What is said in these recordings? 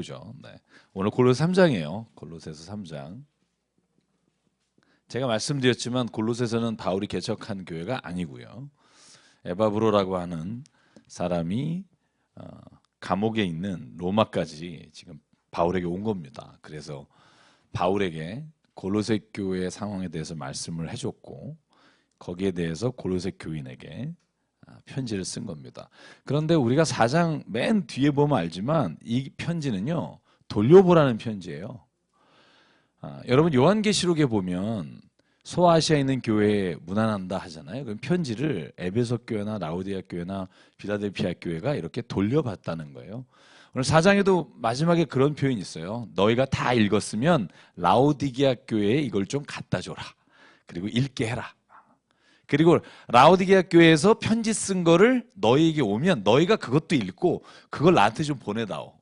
해보죠. 네. 오늘 골로새 3장이에요. 골로새서 3장. 제가 말씀드렸지만 골로새서는 바울이 개척한 교회가 아니고요. 에바브로라고 하는 사람이 감옥에 있는 로마까지 지금 바울에게 온 겁니다. 그래서 바울에게 골로새 교회의 상황에 대해서 말씀을 해줬고 거기에 대해서 골로새 교인에게 편지를 쓴 겁니다. 그런데 우리가 4장 맨 뒤에 보면 알지만 이 편지는요 돌려보라는 편지예요. 여러분 요한계시록에 보면 소아시아에 있는 교회에 문안한다 하잖아요. 그럼 편지를 에베소 교회나 라오디아 교회나 빌라델피아 교회가 이렇게 돌려봤다는 거예요. 오늘 4장에도 마지막에 그런 표현이 있어요. 너희가 다 읽었으면 라오디게아 교회에 이걸 좀 갖다 줘라. 그리고 읽게 해라. 그리고 라오디게아 교회에서 편지 쓴 거를 너희에게 오면 너희가 그것도 읽고 그걸 나한테 좀 보내다오.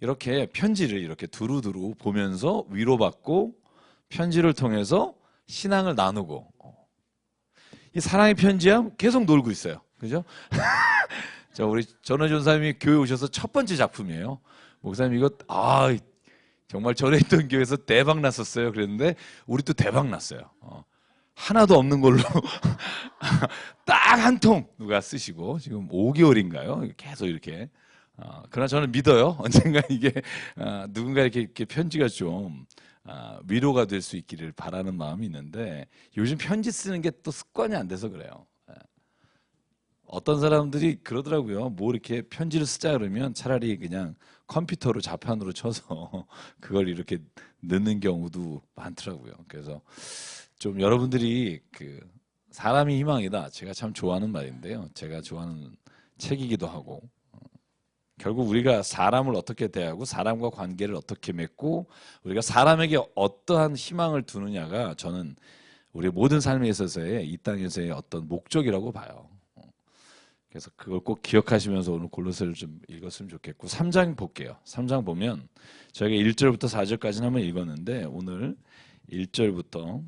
이렇게 편지를 이렇게 두루두루 보면서 위로받고 편지를 통해서 신앙을 나누고 이 사랑의 편지야 계속 놀고 있어요. 그죠? 자, 우리 전호준 전사님이 교회 오셔서 첫 번째 작품이에요. 목사님 이거 정말 전에 있던 교회에서 대박 났었어요. 그랬는데 우리 또 대박 났어요. 하나도 없는 걸로 딱 한 통 누가 쓰시고 지금 5개월인가요? 계속 이렇게. 그러나 저는 믿어요. 언젠가 이게 누군가 이렇게 편지가 좀 위로가 될 수 있기를 바라는 마음이 있는데 요즘 편지 쓰는 게 또 습관이 안 돼서 그래요. 어떤 사람들이 그러더라고요. 뭐 이렇게 편지를 쓰자 그러면 차라리 그냥 컴퓨터로 자판으로 쳐서 그걸 이렇게 넣는 경우도 많더라고요. 그래서 좀 여러분들이 그 사람이 희망이다. 제가 참 좋아하는 말인데요. 제가 좋아하는 책이기도 하고 결국 우리가 사람을 어떻게 대하고 사람과 관계를 어떻게 맺고 우리가 사람에게 어떠한 희망을 두느냐가 저는 우리 모든 삶에 있어서의 이 땅에서의 어떤 목적이라고 봐요. 그래서 그걸 꼭 기억하시면서 오늘 골로새를 좀 읽었으면 좋겠고 3장 볼게요. 3장 보면 저희가 1절부터 4절까지는 한번 읽었는데 오늘 1절부터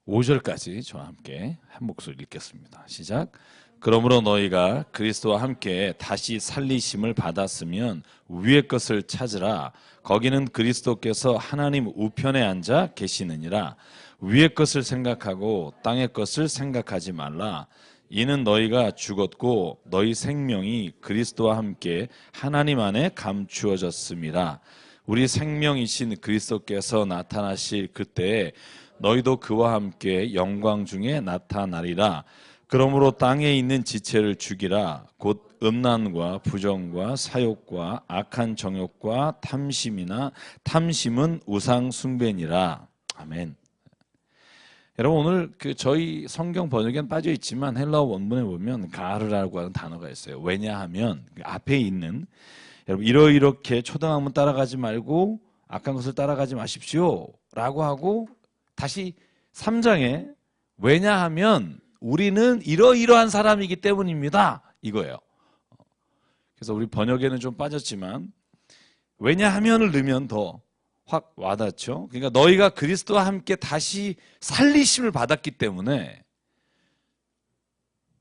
5절까지 저와 함께 한 목소리 읽겠습니다. 시작. 그러므로 너희가 그리스도와 함께 다시 살리심을 받았으면 위의 것을 찾으라. 거기는 그리스도께서 하나님 우편에 앉아 계시느니라. 위의 것을 생각하고 땅의 것을 생각하지 말라. 이는 너희가 죽었고 너희 생명이 그리스도와 함께 하나님 안에 감추어졌음이라. 우리 생명이신 그리스도께서 나타나실 그때에 너희도 그와 함께 영광 중에 나타나리라. 그러므로 땅에 있는 지체를 죽이라. 곧 음란과 부정과 사욕과 악한 정욕과 탐심이나 탐심은 우상 숭배니라. 아멘. 여러분 오늘 저희 성경 번역에는 빠져 있지만 헬라어 원문에 보면 가르라고 하는 단어가 있어요. 왜냐하면 앞에 있는 여러분 이렇게 초등학문 따라가지 말고 악한 것을 따라가지 마십시오 라고 하고 다시 3장에 왜냐하면 우리는 이러이러한 사람이기 때문입니다 이거예요. 그래서 우리 번역에는 좀 빠졌지만 왜냐하면을 넣으면 더 확 와닿죠. 그러니까 너희가 그리스도와 함께 다시 살리심을 받았기 때문에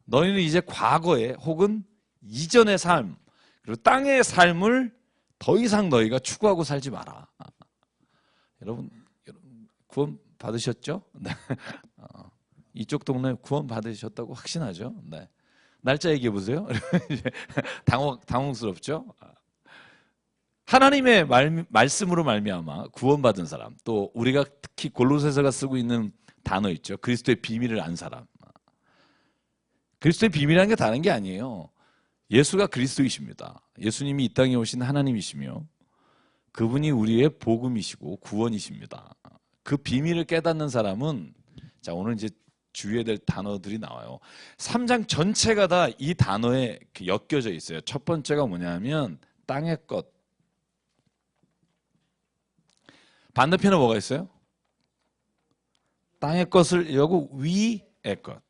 너희는 이제 과거의 혹은 이전의 삶 그리고 땅의 삶을 더 이상 너희가 추구하고 살지 마라. 여러분 구원 받으셨죠? 네. 이쪽 동네 구원 받으셨다고 확신하죠? 네. 날짜 얘기해 보세요. 당황스럽죠? 하나님의 말씀으로 말미암아 구원받은 사람, 또 우리가 특히 골로새서가 쓰고 있는 단어 있죠. 그리스도의 비밀을 안 사람. 그리스도의 비밀이라는 게 다른 게 아니에요. 예수가 그리스도이십니다. 예수님이 이 땅에 오신 하나님이시며 그분이 우리의 복음이시고 구원이십니다. 그 비밀을 깨닫는 사람은 자 오늘 이제 주의해야 될 단어들이 나와요. 3장 전체가 다 이 단어에 엮여져 있어요. 첫 번째가 뭐냐면 땅의 것. 반대편에 뭐가 있어요? 땅의 것을 여고 위의 것.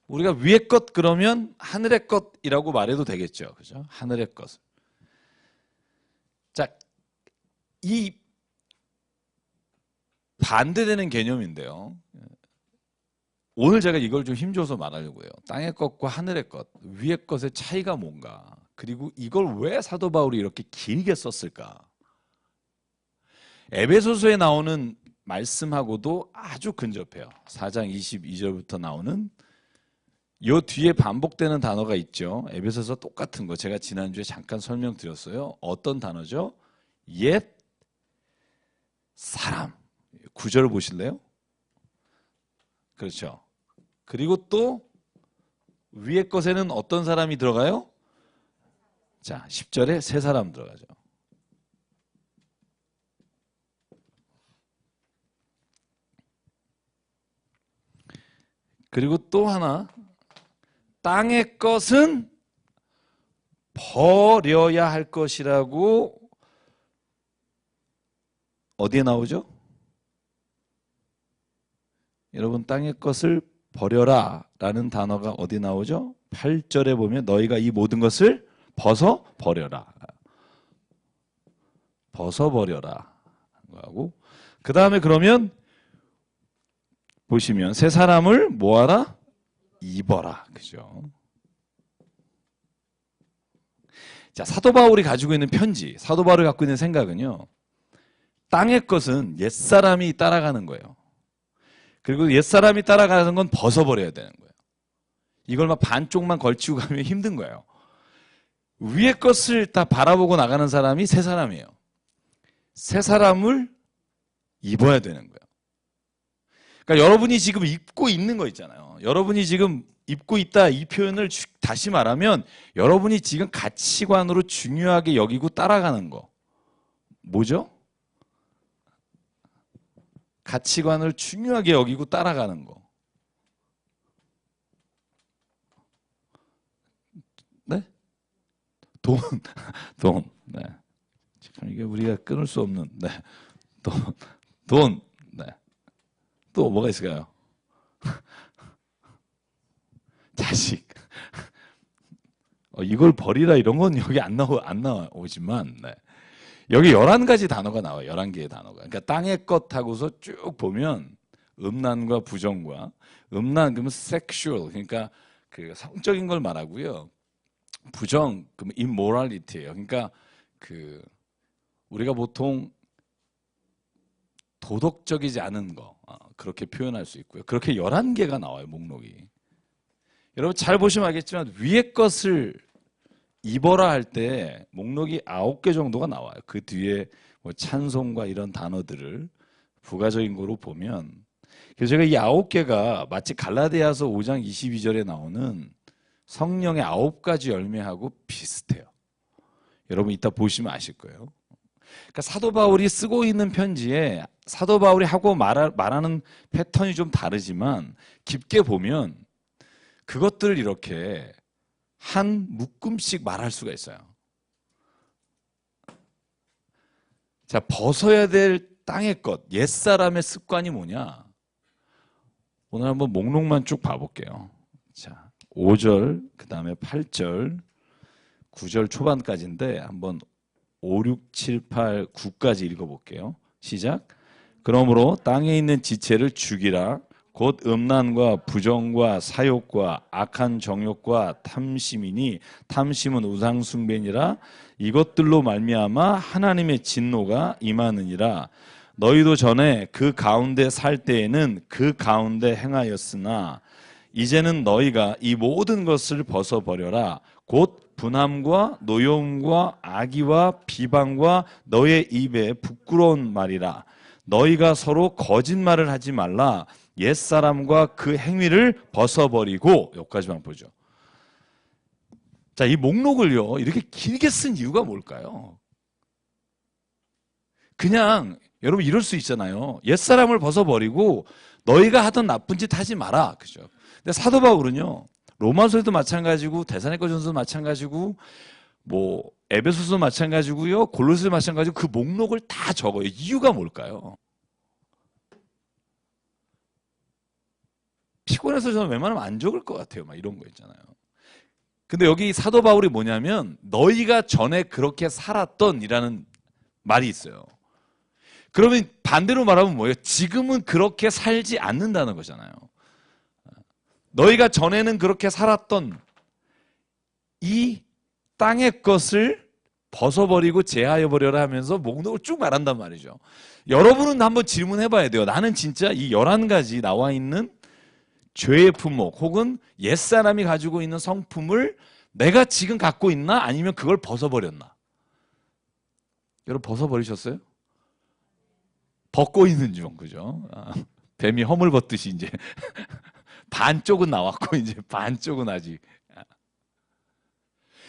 우리가 위의 것 그러면 하늘의 것이라고 말해도 되겠죠. 그죠? 하늘의 것. 자, 이 반대되는 개념인데요. 오늘 제가 이걸 좀 힘줘서 말하려고 해요. 땅의 것과 하늘의 것, 위의 것의 차이가 뭔가, 그리고 이걸 왜 사도 바울이 이렇게 길게 썼을까. 에베소서에 나오는 말씀하고도 아주 근접해요. 4장 22절부터 나오는 요 뒤에 반복되는 단어가 있죠. 에베소서 똑같은 거 제가 지난주에 잠깐 설명드렸어요. 어떤 단어죠? 옛 사람. 9절 보실래요? 그렇죠. 그리고 또 위에 것에는 어떤 사람이 들어가요? 자, 10절에 새 사람 들어가죠. 그리고 또 하나, 땅의 것은 버려야 할 것이라고 어디에 나오죠? 여러분, 땅의 것을 버려라 라는 단어가 어디 나오죠? 8절에 보면 너희가 이 모든 것을 벗어버려라. 벗어버려라 하고, 그 다음에 그러면 보시면 새 사람을 뭐하라? 입어라. 그죠? 자, 사도 바울이 가지고 있는 편지, 사도 바울이 갖고 있는 생각은요, 땅의 것은 옛사람이 따라가는 거예요. 그리고 옛사람이 따라가는 건 벗어버려야 되는 거예요. 이걸 막 반쪽만 걸치고 가면 힘든 거예요. 위의 것을 다 바라보고 나가는 사람이 새 사람이에요. 새 사람을 입어야 되는 거예요. 그러니까 여러분이 지금 입고 있는 거 있잖아요. 여러분이 지금 입고 있다, 이 표현을 다시 말하면 여러분이 지금 가치관으로 중요하게 여기고 따라가는 거 뭐죠? 가치관을 중요하게 여기고 따라가는 거. 네? 돈. 네. 참 이게 우리가 끊을 수 없는, 네. 돈. 네. 또 뭐가 있을까요? 자식. 이걸 버리라 이런 건 여기 안 나오지만, 네. 여기 11가지 단어가 나와요. 11개의 단어가. 그러니까 땅의 것 하고서 쭉 보면 음란과 부정과, 음란 그러면 sexual, 그러니까 그 성적인 걸 말하고요. 부정 그러면 immorality예요. 그러니까 그 우리가 보통 도덕적이지 않은 거, 그렇게 표현할 수 있고요. 그렇게 11개가 나와요, 목록이. 여러분 잘 보시면 알겠지만 위의 것을 입어라 할 때 목록이 9개 정도가 나와요. 그 뒤에 뭐 찬송과 이런 단어들을 부가적인 거로 보면, 그래서 제가 이 9개가 마치 갈라디아서 5장 22절에 나오는 성령의 9가지 열매하고 비슷해요. 여러분 이따 보시면 아실 거예요. 그러니까 사도 바울이 쓰고 있는 편지에 사도 바울이 하고 말하는 패턴이 좀 다르지만 깊게 보면 그것들을 이렇게 한 묶음씩 말할 수가 있어요. 자, 벗어야 될 땅의 것, 옛사람의 습관이 뭐냐? 오늘 한번 목록만 쭉 봐볼게요. 자, 5절, 그 다음에 8절, 9절 초반까지인데 한번 5, 6, 7, 8, 9까지 읽어볼게요. 시작. 그러므로 땅에 있는 지체를 죽이라. 곧 음란과 부정과 사욕과 악한 정욕과 탐심이니 탐심은 우상숭배니라. 이것들로 말미암아 하나님의 진노가 임하느니라. 너희도 전에 그 가운데 살 때에는 그 가운데 행하였으나 이제는 너희가 이 모든 것을 벗어버려라. 곧 분함과 노여움과 악의와 비방과 너의 입에 부끄러운 말이라. 너희가 서로 거짓말을 하지 말라. 옛사람과 그 행위를 벗어버리고, 여기까지만 보죠. 자, 이 목록을요 이렇게 길게 쓴 이유가 뭘까요? 그냥 여러분 이럴 수 있잖아요. 옛사람을 벗어버리고 너희가 하던 나쁜 짓 하지 마라. 그죠? 근데 사도 바울은요 로마서에도 마찬가지고 데살로니가전서도 마찬가지고 뭐 에베소서도 마찬가지고요 골로새도 마찬가지고 그 목록을 다 적어요. 이유가 뭘까요? 피곤해서 저는 웬만하면 안 적을 것 같아요. 막 이런 거 있잖아요. 근데 여기 사도 바울이 뭐냐면 너희가 전에 그렇게 살았던 이라는 말이 있어요. 그러면 반대로 말하면 뭐예요? 지금은 그렇게 살지 않는다는 거잖아요. 너희가 전에는 그렇게 살았던 이 땅의 것을 벗어버리고 제하여버려라 하면서 목록을 쭉 말한단 말이죠. 여러분은 한번 질문해봐야 돼요. 나는 진짜 이 11가지 나와 있는 죄의 품목 혹은 옛사람이 가지고 있는 성품을 내가 지금 갖고 있나? 아니면 그걸 벗어버렸나? 여러분 벗어버리셨어요? 벗고 있는 중, 그죠? 뱀이 허물 벗듯이 이제 반쪽은 나왔고 이제 반쪽은 아직.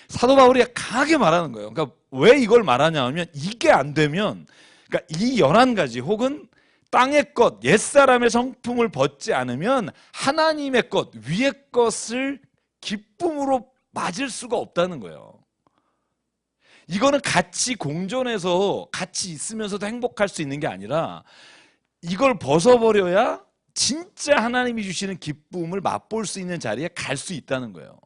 사도 바울이 강하게 말하는 거예요. 그러니까 왜 이걸 말하냐 하면 이게 안 되면, 그러니까 이 11가지 혹은 땅의 것, 옛사람의 성품을 벗지 않으면 하나님의 것, 위의 것을 기쁨으로 맞을 수가 없다는 거예요. 이거는 같이 공존해서 같이 있으면서도 행복할 수 있는 게 아니라 이걸 벗어버려야 진짜 하나님이 주시는 기쁨을 맛볼 수 있는 자리에 갈 수 있다는 거예요.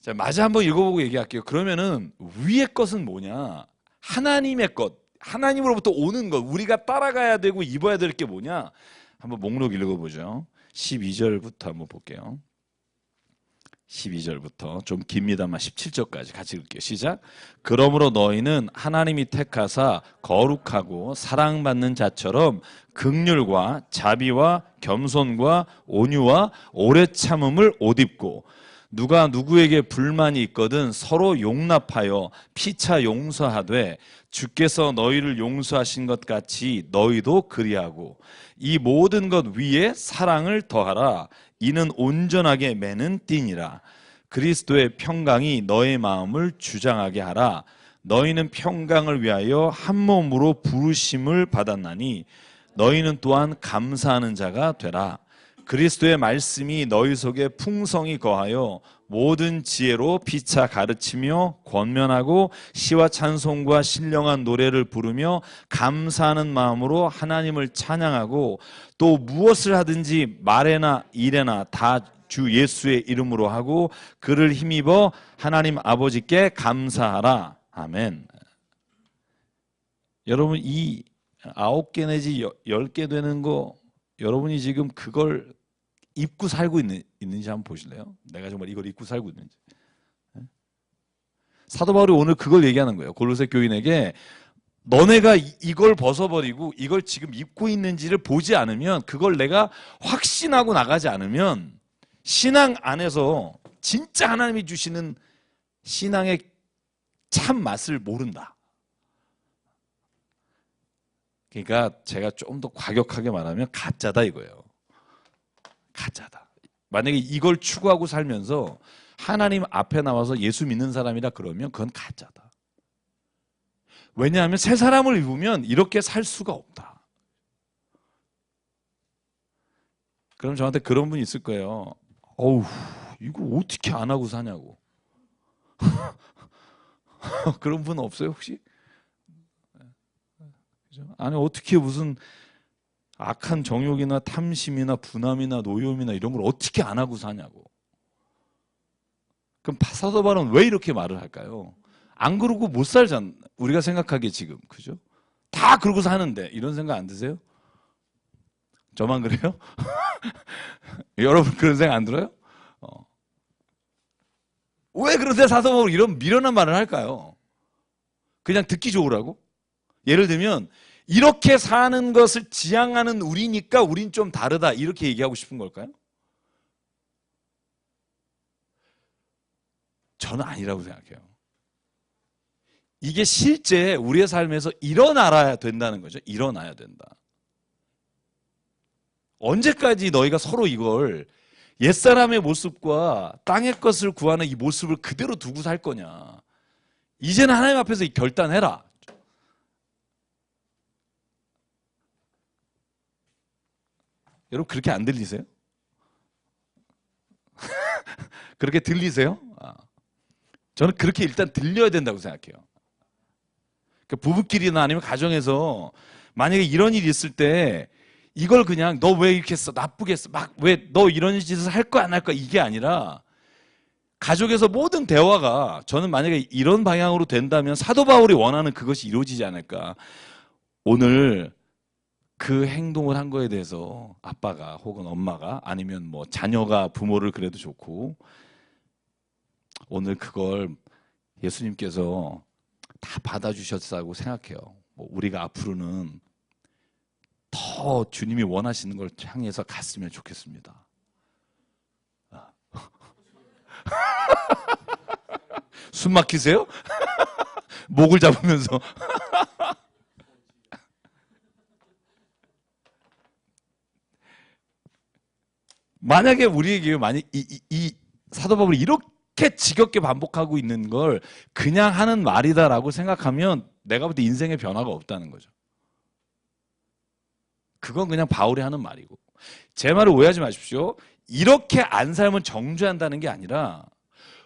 자, 마저 한번 읽어보고 얘기할게요. 그러면은 위의 것은 뭐냐? 하나님의 것, 하나님으로부터 오는 것, 우리가 따라가야 되고 입어야 될 게 뭐냐? 한번 목록 읽어보죠. 12절부터 한번 볼게요. 12절부터 좀 깁니다만 17절까지 같이 읽을게요. 시작. 그러므로 너희는 하나님이 택하사 거룩하고 사랑받는 자처럼 긍휼과 자비와 겸손과 온유와 오래 참음을 옷 입고, 누가 누구에게 불만이 있거든 서로 용납하여 피차 용서하되 주께서 너희를 용서하신 것 같이 너희도 그리하고, 이 모든 것 위에 사랑을 더하라. 이는 온전하게 매는 띠니라. 그리스도의 평강이 너의 마음을 주장하게 하라. 너희는 평강을 위하여 한 몸으로 부르심을 받았나니 너희는 또한 감사하는 자가 되라. 그리스도의 말씀이 너희 속에 풍성히 거하여 모든 지혜로 피차 가르치며 권면하고 시와 찬송과 신령한 노래를 부르며 감사하는 마음으로 하나님을 찬양하고, 또 무엇을 하든지 말에나 일에나 다 주 예수의 이름으로 하고 그를 힘입어 하나님 아버지께 감사하라. 아멘. 여러분, 이 9개 내지 10개 되는 거, 여러분이 지금 그걸 입고 살고 있는지 한번 보실래요? 내가 정말 이걸 입고 살고 있는지. 사도 바울이 오늘 그걸 얘기하는 거예요. 골로새 교인에게 너네가 이걸 벗어버리고 이걸 지금 입고 있는지를 보지 않으면, 그걸 내가 확신하고 나가지 않으면 신앙 안에서 진짜 하나님이 주시는 신앙의 참 맛을 모른다. 그러니까 제가 좀 더 과격하게 말하면 가짜다 이거예요. 가짜다. 만약에 이걸 추구하고 살면서 하나님 앞에 나와서 예수 믿는 사람이라 그러면 그건 가짜다. 왜냐하면 새 사람을 입으면 이렇게 살 수가 없다. 그럼 저한테 그런 분이 있을 거예요. 어우, 이거 어떻게 안 하고 사냐고. 그런 분 없어요 혹시? 아니 어떻게 무슨 악한 정욕이나 탐심이나 분함이나 노염이나 이런 걸 어떻게 안 하고 사냐고. 그럼 사도 바울은 왜 이렇게 말을 할까요? 안 그러고 못 살잖아. 우리가 생각하기에 지금, 그죠? 다 그러고 사는데 이런 생각 안 드세요? 저만 그래요? 여러분 그런 생각 안 들어요? 왜 그런데 사도 바울이 이런 미련한 말을 할까요? 그냥 듣기 좋으라고? 예를 들면 이렇게 사는 것을 지향하는 우리니까 우린 좀 다르다, 이렇게 얘기하고 싶은 걸까요? 저는 아니라고 생각해요. 이게 실제 우리의 삶에서 일어나야 된다는 거죠. 일어나야 된다. 언제까지 너희가 서로 이걸 옛사람의 모습과 땅의 것을 구하는 이 모습을 그대로 두고 살 거냐. 이제는 하나님 앞에서 결단해라. 여러분 그렇게 안 들리세요? 그렇게 들리세요? 저는 그렇게 일단 들려야 된다고 생각해요. 그러니까 부부끼리나 아니면 가정에서 만약에 이런 일이 있을 때 이걸 그냥 너 왜 이렇게 했어? 나쁘게 했어? 막 왜 너 이런 짓을 할 거야 안 할 거야? 이게 아니라 가족에서 모든 대화가, 저는 만약에 이런 방향으로 된다면 사도 바울이 원하는 그것이 이루어지지 않을까. 오늘 그 행동을 한 거에 대해서 아빠가 혹은 엄마가 아니면 뭐 자녀가 부모를 그래도 좋고 오늘 그걸 예수님께서 다 받아주셨다고 생각해요. 뭐 우리가 앞으로는 더 주님이 원하시는 걸 향해서 갔으면 좋겠습니다. 숨 막히세요? 목을 잡으면서 만약에 우리에게 만약 이 사도 바울이 이렇게 지겹게 반복하고 있는 걸 그냥 하는 말이다라고 생각하면 내가 볼 때 인생의 변화가 없다는 거죠. 그건 그냥 바울이 하는 말이고 제 말을 오해하지 마십시오. 이렇게 안 살면 정죄한다는 게 아니라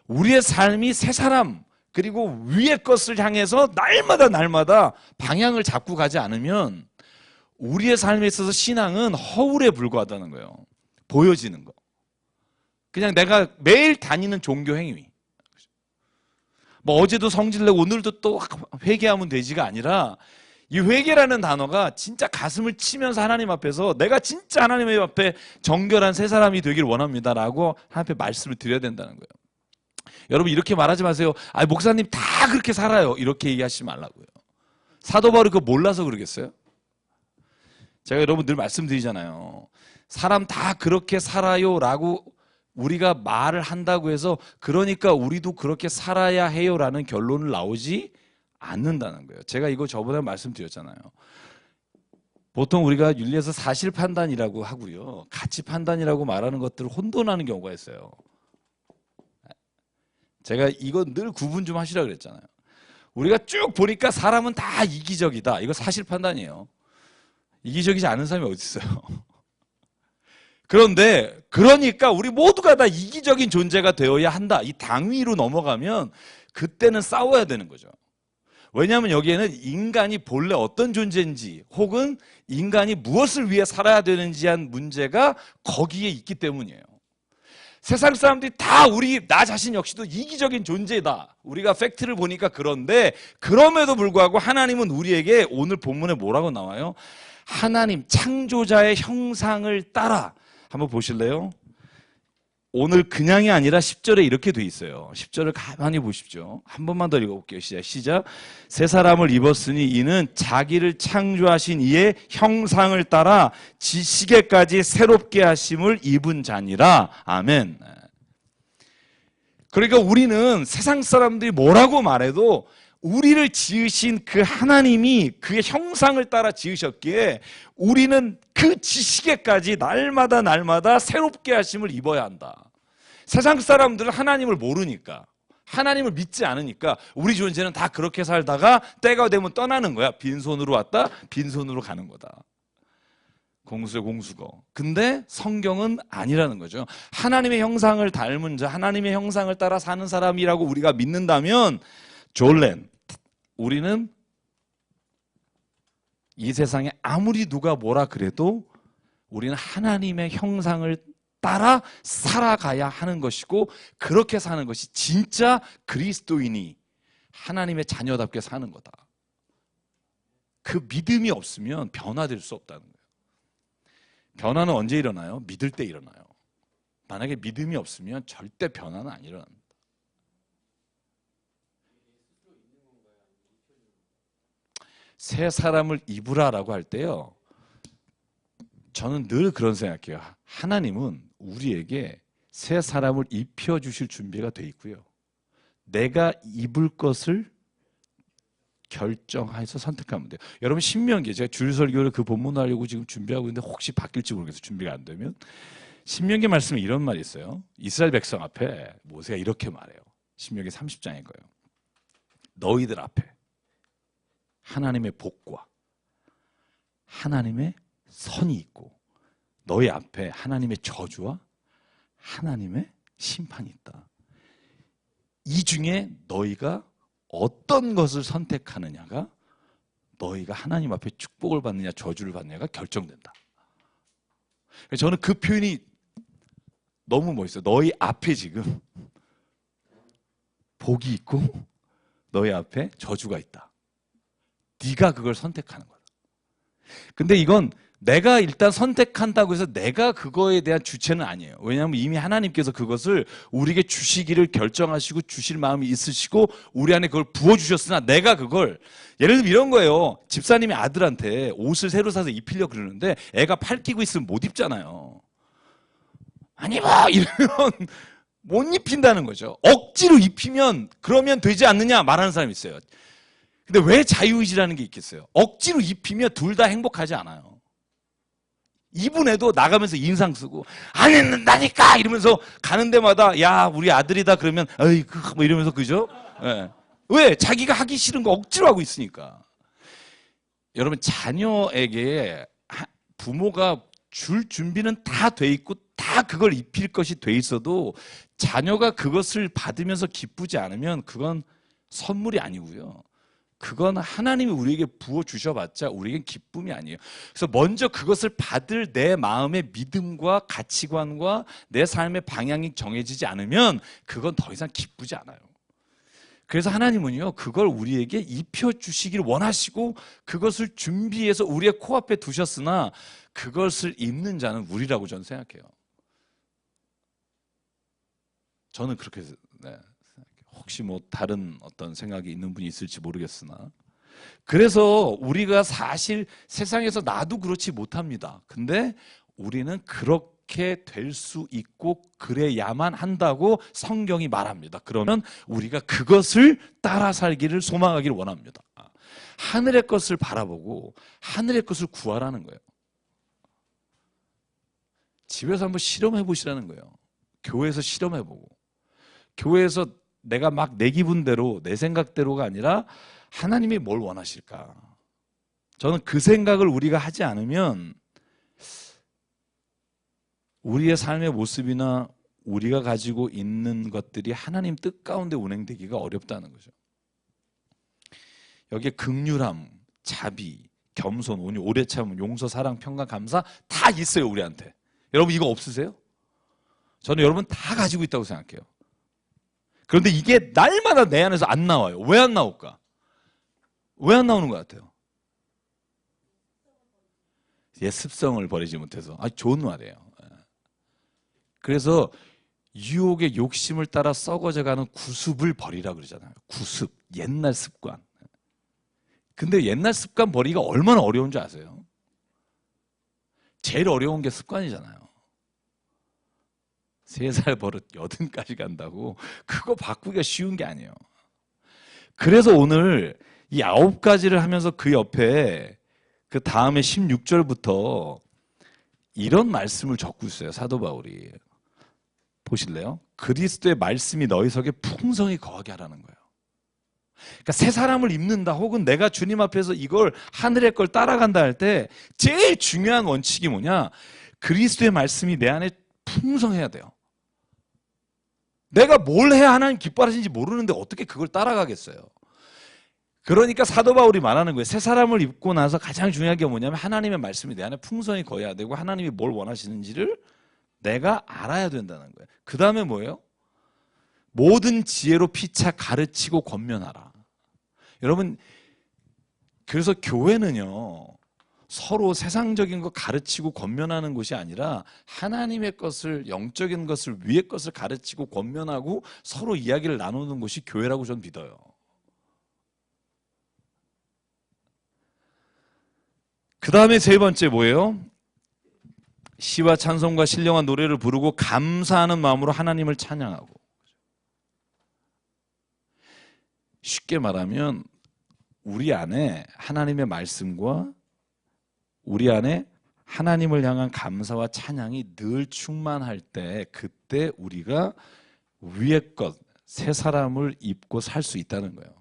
우리의 삶이 새 사람 그리고 위의 것을 향해서 날마다 방향을 잡고 가지 않으면 우리의 삶에 있어서 신앙은 허울에 불과하다는 거예요. 보여지는 거. 그냥 내가 매일 다니는 종교 행위. 뭐 어제도 성질내고 오늘도 또 회개하면 되지가 아니라 이 회개라는 단어가 진짜 가슴을 치면서 하나님 앞에서 내가 진짜 하나님 앞에 정결한 새 사람이 되길 원합니다라고 하나님 앞에 말씀을 드려야 된다는 거예요. 여러분 이렇게 말하지 마세요. 아 목사님 다 그렇게 살아요. 이렇게 얘기하시지 말라고요. 사도 바울이 그거 몰라서 그러겠어요? 제가 여러분 늘 말씀드리잖아요. 사람 다 그렇게 살아요라고 우리가 말을 한다고 해서 그러니까 우리도 그렇게 살아야 해요라는 결론을 나오지 않는다는 거예요. 제가 이거 저번에 말씀드렸잖아요. 보통 우리가 윤리에서 사실 판단이라고 하고요. 가치 판단이라고 말하는 것들을 혼돈하는 경우가 있어요. 제가 이거 늘 구분 좀 하시라 그랬잖아요. 우리가 쭉 보니까 사람은 다 이기적이다. 이거 사실 판단이에요. 이기적이지 않은 사람이 어디 있어요? 그런데 그러니까 우리 모두가 다 이기적인 존재가 되어야 한다. 이 당위로 넘어가면 그때는 싸워야 되는 거죠. 왜냐하면 여기에는 인간이 본래 어떤 존재인지 혹은 인간이 무엇을 위해 살아야 되는지 한 문제가 거기에 있기 때문이에요. 세상 사람들이 다 나 자신 역시도 이기적인 존재다. 우리가 팩트를 보니까 그런데 그럼에도 불구하고 하나님은 우리에게 오늘 본문에 뭐라고 나와요? 하나님 창조자의 형상을 따라 한번 보실래요? 오늘 그냥이 아니라 10절에 이렇게 돼 있어요. 10절을 가만히 보십시오. 한 번만 더 읽어볼게요. 시작. 새 사람을 입었으니 이는 자기를 창조하신 이의 형상을 따라 지시게까지 새롭게 하심을 입은 자니라. 아멘. 그러니까 우리는 세상 사람들이 뭐라고 말해도 우리를 지으신 그 하나님이 그의 형상을 따라 지으셨기에 우리는 그 지시게까지 날마다 새롭게 하심을 입어야 한다. 세상 사람들은 하나님을 모르니까 하나님을 믿지 않으니까 우리 존재는 다 그렇게 살다가 때가 되면 떠나는 거야. 빈손으로 왔다 빈손으로 가는 거다. 공수의 공수거. 근데 성경은 아니라는 거죠. 하나님의 형상을 닮은 자, 하나님의 형상을 따라 사는 사람이라고 우리가 믿는다면 졸렌, 우리는 이 세상에 아무리 누가 뭐라 그래도 우리는 하나님의 형상을 따라 살아가야 하는 것이고 그렇게 사는 것이 진짜 그리스도인이 하나님의 자녀답게 사는 거다. 그 믿음이 없으면 변화될 수 없다는 거예요. 변화는 언제 일어나요? 믿을 때 일어나요. 만약에 믿음이 없으면 절대 변화는 안 일어납니다. 새 사람을 입으라라고 할 때요. 저는 늘 그런 생각해요. 하나님은 우리에게 새 사람을 입혀주실 준비가 돼 있고요. 내가 입을 것을 결정해서 선택하면 돼요. 여러분 신명기 제가 주일설교를 그 본문을 하려고 지금 준비하고 있는데 혹시 바뀔지 모르겠어요. 준비가 안 되면 신명기 말씀에 이런 말이 있어요. 이스라엘 백성 앞에 모세가 이렇게 말해요. 신명기 30장일 거예요. 너희들 앞에 하나님의 복과 하나님의 선이 있고 너희 앞에 하나님의 저주와 하나님의 심판이 있다. 이 중에 너희가 어떤 것을 선택하느냐가 너희가 하나님 앞에 축복을 받느냐 저주를 받느냐가 결정된다. 저는 그 표현이 너무 멋있어요. 너희 앞에 지금 복이 있고 너희 앞에 저주가 있다. 네가 그걸 선택하는 거다. 근데 이건 내가 일단 선택한다고 해서 내가 그거에 대한 주체는 아니에요. 왜냐하면 이미 하나님께서 그것을 우리에게 주시기를 결정하시고 주실 마음이 있으시고 우리 안에 그걸 부어주셨으나 내가 그걸, 예를 들면 이런 거예요. 집사님이 아들한테 옷을 새로 사서 입히려고 그러는데 애가 팔 끼고 있으면 못 입잖아요. 아니 뭐 이러면 못 입힌다는 거죠. 억지로 입히면 그러면 되지 않느냐 말하는 사람이 있어요. 근데 왜 자유의지라는 게 있겠어요? 억지로 입히면 둘 다 행복하지 않아요. 이분에도 나가면서 인상 쓰고 안 했는다니까 이러면서 가는 데마다 야 우리 아들이다 그러면 어이 뭐 이러면서 그죠? 네. 왜? 자기가 하기 싫은 거 억지로 하고 있으니까. 여러분 자녀에게 부모가 줄 준비는 다 돼 있고 다 그걸 입힐 것이 돼 있어도 자녀가 그것을 받으면서 기쁘지 않으면 그건 선물이 아니고요. 그건 하나님이 우리에게 부어 주셔봤자 우리에겐 기쁨이 아니에요. 그래서 먼저 그것을 받을 내 마음의 믿음과 가치관과 내 삶의 방향이 정해지지 않으면 그건 더 이상 기쁘지 않아요. 그래서 하나님은요 그걸 우리에게 입혀주시길 원하시고 그것을 준비해서 우리의 코앞에 두셨으나 그것을 입는 자는 우리라고 저는 생각해요. 저는 그렇게 생각해요. 혹시 뭐 다른 어떤 생각이 있는 분이 있을지 모르겠으나, 그래서 우리가 사실 세상에서 나도 그렇지 못합니다. 근데 우리는 그렇게 될 수 있고 그래야만 한다고 성경이 말합니다. 그러면 우리가 그것을 따라 살기를 소망하기를 원합니다. 하늘의 것을 바라보고 하늘의 것을 구하라는 거예요. 집에서 한번 실험해 보시라는 거예요. 교회에서 실험해 보고, 교회에서 내가 막 내 기분대로 내 생각대로가 아니라 하나님이 뭘 원하실까? 저는 그 생각을 우리가 하지 않으면 우리의 삶의 모습이나 우리가 가지고 있는 것들이 하나님 뜻 가운데 운행되기가 어렵다는 거죠. 여기에 긍휼함, 자비, 겸손, 온유, 오래 참음, 용서, 사랑, 평강, 감사 다 있어요 우리한테. 여러분 이거 없으세요? 저는 여러분 다 가지고 있다고 생각해요. 그런데 이게 날마다 내 안에서 안 나와요. 왜 안 나올까? 왜 안 나오는 것 같아요? 습성을 버리지 못해서. 좋은 말이에요. 그래서 유혹의 욕심을 따라 썩어져가는 구습을 버리라 그러잖아요. 구습, 옛날 습관. 근데 옛날 습관 버리기가 얼마나 어려운 줄 아세요? 제일 어려운 게 습관이잖아요. 3살 버릇 80까지 간다고 그거 바꾸기가 쉬운 게 아니에요. 그래서 오늘 이 9가지를 하면서 그 옆에 그 다음에 16절부터 이런 말씀을 적고 있어요. 사도 바울이. 보실래요? 그리스도의 말씀이 너희 속에 풍성히 거하게 하라는 거예요. 그러니까 새 사람을 입는다 혹은 내가 주님 앞에서 이걸 하늘의 걸 따라간다 할 때 제일 중요한 원칙이 뭐냐? 그리스도의 말씀이 내 안에 풍성해야 돼요. 내가 뭘 해야 하나님 기뻐하시는지 모르는데 어떻게 그걸 따라가겠어요? 그러니까 사도 바울이 말하는 거예요. 새 사람을 입고 나서 가장 중요한 게 뭐냐면 하나님의 말씀이 내 안에 풍성히 거해야 되고 하나님이 뭘 원하시는지를 내가 알아야 된다는 거예요. 그 다음에 뭐예요? 모든 지혜로 피차 가르치고 권면하라. 여러분, 그래서 교회는요 서로 세상적인 거 가르치고 권면하는 곳이 아니라 하나님의 것을, 영적인 것을, 위의 것을 가르치고 권면하고 서로 이야기를 나누는 곳이 교회라고 저는 믿어요. 그 다음에 세 번째 뭐예요? 시와 찬송과 신령한 노래를 부르고 감사하는 마음으로 하나님을 찬양하고. 쉽게 말하면 우리 안에 하나님의 말씀과 우리 안에 하나님을 향한 감사와 찬양이 늘 충만할 때 그때 우리가 위의 것, 새 사람을 입고 살 수 있다는 거예요.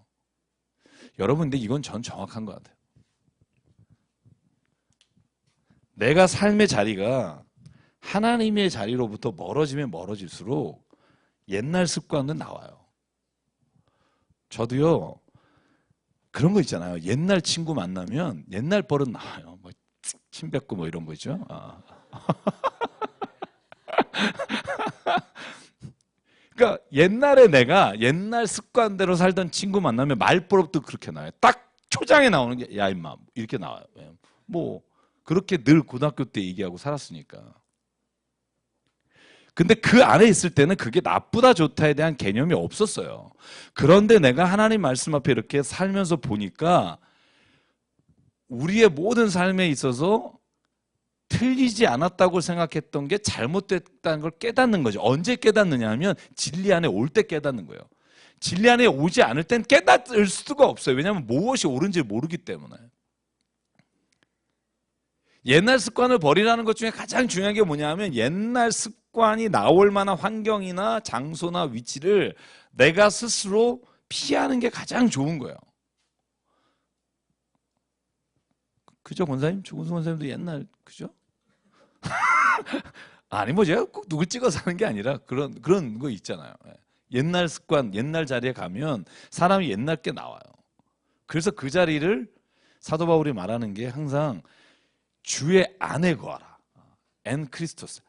여러분 근데 이건 전 정확한 것 같아요. 내가 삶의 자리가 하나님의 자리로부터 멀어지면 멀어질수록 옛날 습관은 나와요. 저도요 그런 거 있잖아요. 옛날 친구 만나면 옛날 버릇 나와요. 뭐 침 뱉고 뭐 이런 거 있죠. 그러니까 옛날에 내가 옛날 습관대로 살던 친구 만나면 말버릇도 그렇게 나와요. 딱 초장에 나오는 게 야 임마 이렇게 나와요. 뭐 그렇게 늘 고등학교 때 얘기하고 살았으니까. 근데 그 안에 있을 때는 그게 나쁘다 좋다에 대한 개념이 없었어요. 그런데 내가 하나님 말씀 앞에 이렇게 살면서 보니까 우리의 모든 삶에 있어서 틀리지 않았다고 생각했던 게 잘못됐다는 걸 깨닫는 거죠. 언제 깨닫느냐 하면 진리 안에 올 때 깨닫는 거예요. 진리 안에 오지 않을 땐 깨닫을 수가 없어요. 왜냐하면 무엇이 옳은지 모르기 때문에. 옛날 습관을 버리라는 것 중에 가장 중요한 게 뭐냐 하면 옛날 습관이 나올 만한 환경이나 장소나 위치를 내가 스스로 피하는 게 가장 좋은 거예요. 그죠, 권사님? 조근수 권사님도 옛날, 그죠? 아니, 뭐 제가 꼭 누굴 찍어서 하는 게 아니라 그런 거 있잖아요. 옛날 습관, 옛날 자리에 가면 사람이 옛날 게 나와요. 그래서 그 자리를 사도 바울이 말하는 게 항상 주의 안에 거하라. 엔 크리스토스.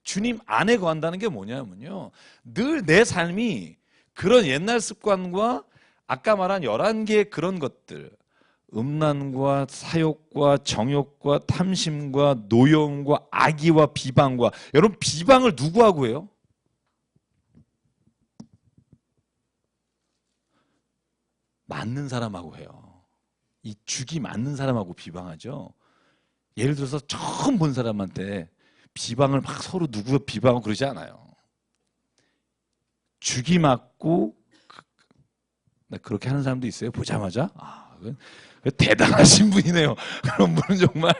주님 안에 거한다는 게 뭐냐면요. 늘 내 삶이 그런 옛날 습관과 아까 말한 11개의 그런 것들, 음란과 사욕과 정욕과 탐심과 노여움과 악의와 비방과, 여러분 비방을 누구하고 해요? 맞는 사람하고 해요. 이 죽이 맞는 사람하고 비방하죠. 예를 들어서 처음 본 사람한테 비방을 막 서로 누구 비방하고 그러지 않아요. 죽이 맞고 그렇게 하는 사람도 있어요. 보자마자 대단하신 분이네요. 그런 분은 정말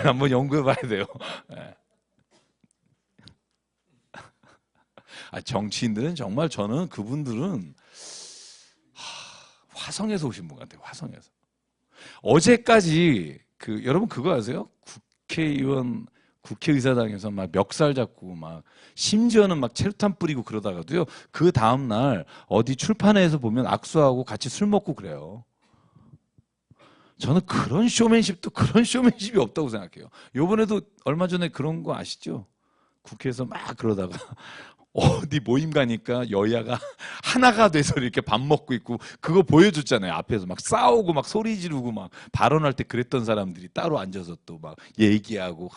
한번 연구해 봐야 돼요. 정치인들은 정말 저는 그분들은 화성에서 오신 분 같아요. 화성에서. 어제까지 여러분 그거 아세요? 국회의사당에서 막 멱살 잡고 막 심지어는 막 체류탄 뿌리고 그러다가도요. 그 다음 날 어디 출판회에서 보면 악수하고 같이 술 먹고 그래요. 저는 그런 쇼맨십이 없다고 생각해요. 요번에도 얼마 전에 그런 거 아시죠? 국회에서 막 그러다가 어디 모임 가니까 여야가 하나가 돼서 이렇게 밥 먹고 있고 그거 보여줬잖아요. 앞에서 막 싸우고 막 소리 지르고 막 발언할 때 그랬던 사람들이 따로 앉아서 또 막 얘기하고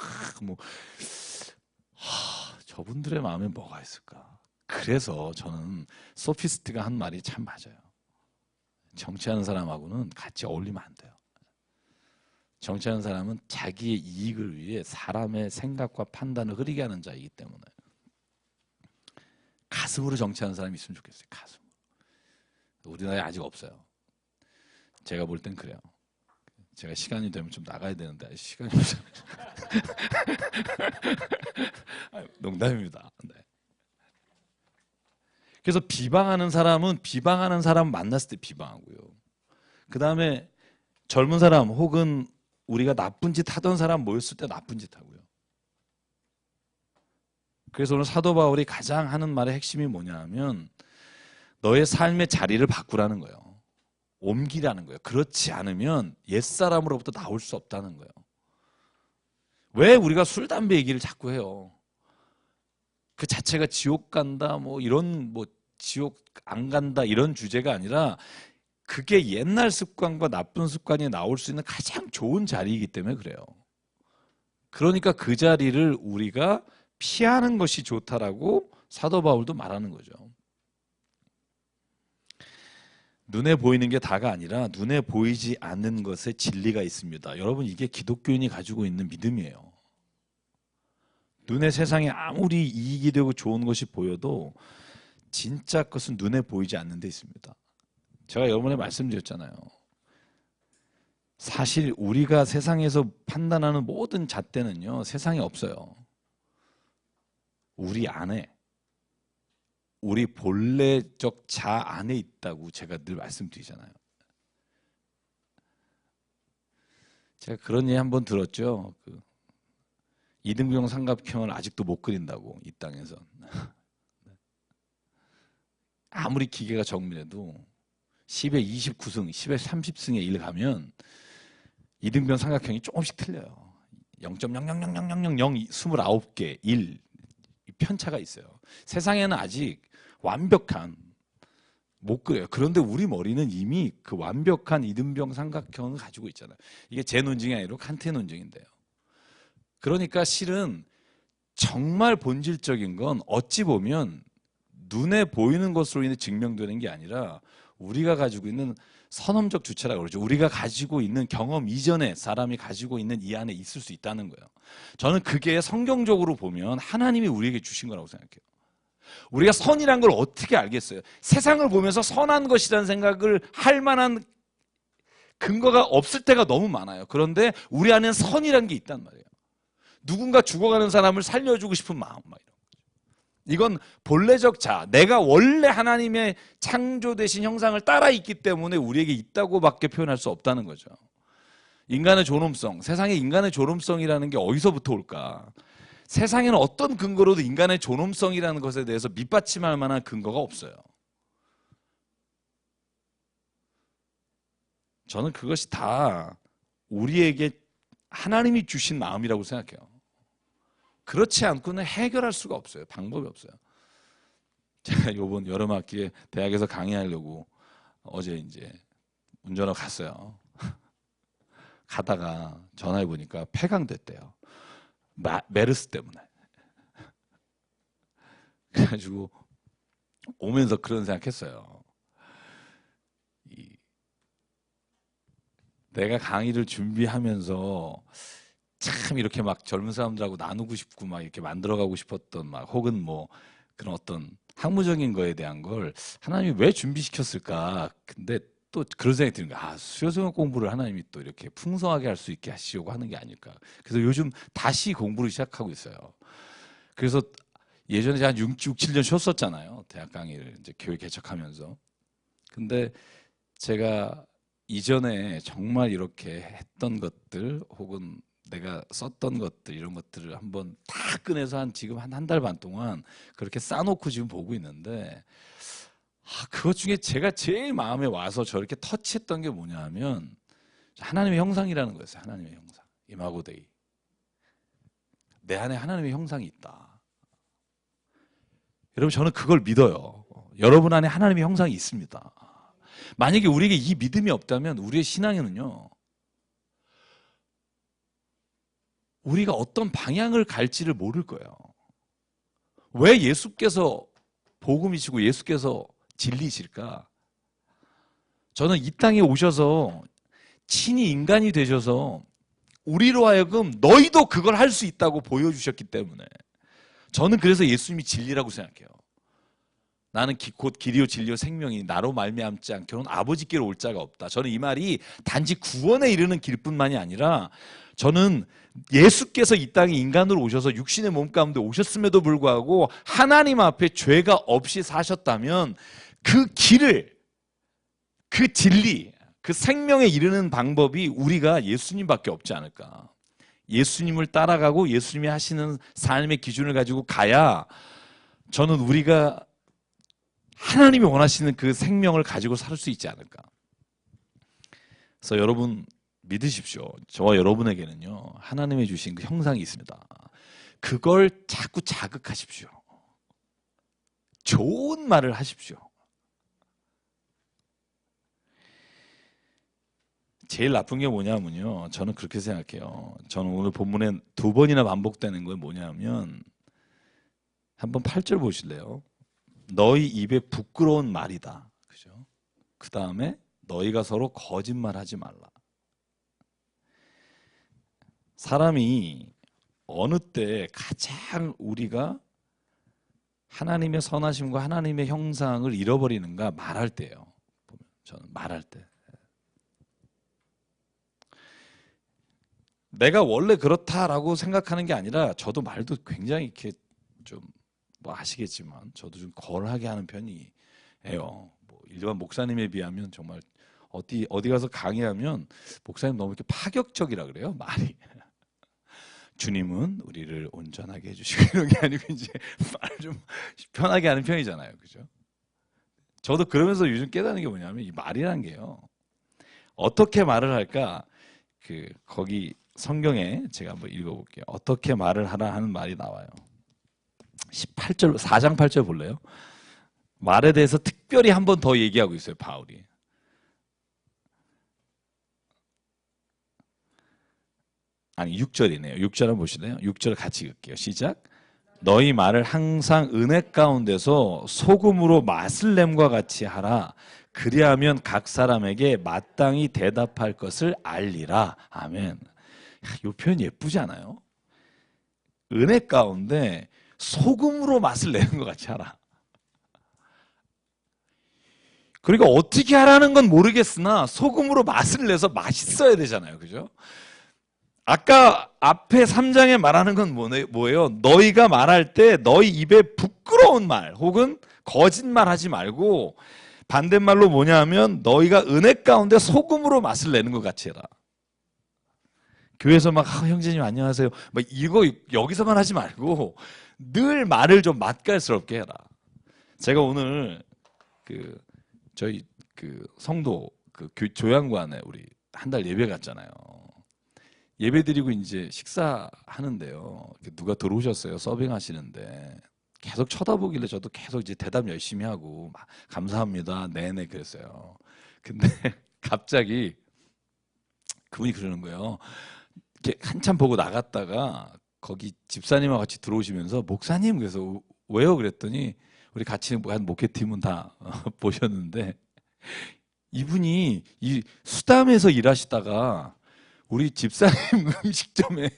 저분들의 마음에 뭐가 있을까? 그래서 저는 소피스트가 한 말이 참 맞아요. 정치하는 사람하고는 같이 어울리면 안 돼요. 정치하는 사람은 자기의 이익을 위해 사람의 생각과 판단을 흐리게 하는 자이기 때문에 가슴으로 정치하는 사람이 있으면 좋겠어요. 가슴으로. 우리나라에 아직 없어요. 제가 볼 땐 그래요. 제가 시간이 되면 좀 나가야 되는데 시간이 없어요. 농담입니다. 네. 그래서 비방하는 사람은 비방하는 사람 만났을 때 비방하고요. 그 다음에 젊은 사람 혹은 우리가 나쁜 짓 하던 사람 모였을 때 나쁜 짓 하고요. 그래서 오늘 사도 바울이 가장 하는 말의 핵심이 뭐냐 하면 너의 삶의 자리를 바꾸라는 거예요. 옮기라는 거예요. 그렇지 않으면 옛사람으로부터 나올 수 없다는 거예요. 왜 우리가 술, 담배 얘기를 자꾸 해요? 그 자체가 지옥 간다 이런 지옥 안 간다 이런 주제가 아니라 그게 옛날 습관과 나쁜 습관이 나올 수 있는 가장 좋은 자리이기 때문에 그래요. 그러니까 그 자리를 우리가 피하는 것이 좋다라고 사도 바울도 말하는 거죠. 눈에 보이는 게 다가 아니라 눈에 보이지 않는 것에 진리가 있습니다. 여러분 이게 기독교인이 가지고 있는 믿음이에요. 눈에 세상에 아무리 이익이 되고 좋은 것이 보여도 진짜 것은 눈에 보이지 않는 데 있습니다. 제가 여러분에 말씀드렸잖아요. 사실 우리가 세상에서 판단하는 모든 잣대는요. 세상에 없어요. 우리 안에 우리 본래적 자 안에 있다고 제가 늘 말씀드리잖아요. 제가 그런 얘기 한번 들었죠. 이등병 삼각형을 아직도 못 그린다고 이 땅에서. 아무리 기계가 정밀해도 10에 29승, 10에 30승에 1 가면 이등병 삼각형이 조금씩 틀려요. 0.0000000 29개 1 편차가 있어요. 세상에는 아직 완벽한 못 그래요. 그런데 우리 머리는 이미 그 완벽한 이등병 삼각형을 가지고 있잖아요. 이게 제 논증이 아니라 칸트의 논증인데요. 그러니까 실은 정말 본질적인 건 어찌 보면 눈에 보이는 것으로 인해 증명되는 게 아니라 우리가 가지고 있는 선험적 주체라고 그러죠. 우리가 가지고 있는 경험 이전에 사람이 가지고 있는 이 안에 있을 수 있다는 거예요. 저는 그게 성경적으로 보면 하나님이 우리에게 주신 거라고 생각해요. 우리가 선이란 걸 어떻게 알겠어요? 세상을 보면서 선한 것이라는 생각을 할 만한 근거가 없을 때가 너무 많아요. 그런데 우리 안에는 선이라는 게 있단 말이에요. 누군가 죽어가는 사람을 살려주고 싶은 마음, 막 이런 거죠. 이건 본래적 자, 내가 원래 하나님의 창조되신 형상을 따라 있기 때문에 우리에게 있다고밖에 표현할 수 없다는 거죠. 인간의 존엄성, 세상에 인간의 존엄성이라는 게 어디서부터 올까? 세상에는 어떤 근거로도 인간의 존엄성이라는 것에 대해서 밑받침할 만한 근거가 없어요. 저는 그것이 다 우리에게 하나님이 주신 마음이라고 생각해요. 그렇지 않고는 해결할 수가 없어요. 방법이 없어요. 제가 이번 여름학기에 대학에서 강의하려고 어제 이제 운전하러 갔어요. 가다가 전화해 보니까 폐강됐대요. 메르스 때문에. 그래가지고 오면서 그런 생각했어요. 내가 강의를 준비하면서 참 이렇게 막 젊은 사람들하고 나누고 싶고 막 이렇게 만들어가고 싶었던 막 혹은 뭐 그런 어떤 학문적인 거에 대한 걸 하나님이 왜 준비시켰을까? 근데 또 그런 생각이 드는 거야. 수요생활 공부를 하나님이 또 이렇게 풍성하게 할 수 있게 하시려고 하는 게 아닐까. 그래서 요즘 다시 공부를 시작하고 있어요. 그래서 예전에 한 6, 7년 쉬었었잖아요. 대학 강의를 이제 교회 개척하면서. 근데 제가 이전에 정말 이렇게 했던 것들 혹은 내가 썼던 것들 이런 것들을 한번 다 꺼내서 지금 한 달 반 동안 그렇게 쌓아놓고 지금 보고 있는데 그것 중에 제가 제일 마음에 와서 저렇게 터치했던 게 뭐냐 하면 하나님의 형상이라는 거였어요. 하나님의 형상. 이마고 데이. 내 안에 하나님의 형상이 있다. 여러분 저는 그걸 믿어요. 여러분 안에 하나님의 형상이 있습니다. 만약에 우리에게 이 믿음이 없다면 우리의 신앙에는요. 우리가 어떤 방향을 갈지를 모를 거예요. 왜 예수께서 복음이시고 예수께서 진리실까? 저는 이 땅에 오셔서 친히 인간이 되셔서 우리로 하여금 너희도 그걸 할 수 있다고 보여주셨기 때문에 저는 그래서 예수님이 진리라고 생각해요. 나는 곧 길이요 진리요 생명이 나로 말미암지 않고는 아버지께로 올 자가 없다. 저는 이 말이 단지 구원에 이르는 길뿐만이 아니라 저는 예수께서 이 땅에 인간으로 오셔서 육신의 몸 가운데 오셨음에도 불구하고 하나님 앞에 죄가 없이 사셨다면 그 길을, 그 진리, 그 생명에 이르는 방법이 우리가 예수님밖에 없지 않을까. 예수님을 따라가고 예수님이 하시는 삶의 기준을 가지고 가야 저는 우리가 하나님이 원하시는 그 생명을 가지고 살 수 있지 않을까. 그래서 여러분 믿으십시오. 저와 여러분에게는요 하나님이 주신 그 형상이 있습니다. 그걸 자꾸 자극하십시오. 좋은 말을 하십시오. 제일 나쁜 게 뭐냐면요, 저는 그렇게 생각해요. 저는 오늘 본문에 2번이나 반복되는 건 뭐냐면, 한번 8절 보실래요? 너희 입에 부끄러운 말이다. 그죠? 그 다음에 너희가 서로 거짓말하지 말라. 사람이 어느 때 가장 우리가 하나님의 선하심과 하나님의 형상을 잃어버리는가? 말할 때예요. 저는 말할 때. 내가 원래 그렇다라고 생각하는 게 아니라 저도 말도 굉장히 이렇게 좀 뭐 아시겠지만 저도 좀 거하게 하는 편이에요. 뭐 일반 목사님에 비하면 정말 어디 가서 강의하면 목사님 너무 이렇게 파격적이라 그래요, 말이. 주님은 우리를 온전하게 해주시고 이런 게 아니고 이제 말을 좀 편하게 하는 편이잖아요, 그죠? 저도 그러면서 요즘 깨닫는 게 뭐냐면 이 말이란 게요. 어떻게 말을 할까? 거기 성경에 제가 한번 읽어볼게요. 어떻게 말을 하라 하는 말이 나와요. 18절, 4장 8절 볼래요? 말에 대해서 특별히 한 번 더 얘기하고 있어요, 바울이. 아니 6절이네요. 6절 한번 보실래요? 6절 같이 읽을게요. 시작. 너희 말을 항상 은혜 가운데서 소금으로 맛을 냄과 같이 하라. 그리하면 각 사람에게 마땅히 대답할 것을 알리라. 아멘. 이 표현 예쁘지 않아요? 은혜 가운데 소금으로 맛을 내는 것 같이 하라. 그러니까 어떻게 하라는 건 모르겠으나 소금으로 맛을 내서 맛있어야 되잖아요. 그죠? 아까 앞에 3장에 말하는 건 뭐예요? 너희가 말할 때 너희 입에 부끄러운 말 혹은 거짓말 하지 말고 반대말로 뭐냐 하면 너희가 은혜 가운데 소금으로 맛을 내는 것 같이 해라. 교회에서 막 형제님 안녕하세요. 막 이거 여기서만 하지 말고 늘 말을 좀 맛깔스럽게 해라. 제가 오늘 저희 성도 조양관에 우리 한 달 예배 갔잖아요. 예배 드리고 이제 식사하는데요. 누가 들어오셨어요. 서빙 하시는데 계속 쳐다보길래 저도 계속 이제 대답 열심히 하고 막 감사합니다. 네네 그랬어요. 근데 갑자기 그분이 그러는 거예요. 이렇게 한참 보고 나갔다가 거기 집사님하고 같이 들어오시면서 목사님 그래서 왜요? 그랬더니 우리 같이 한 목회팀은 다 보셨는데 이분이 이 수담에서 일하시다가 우리 집사님 음식점에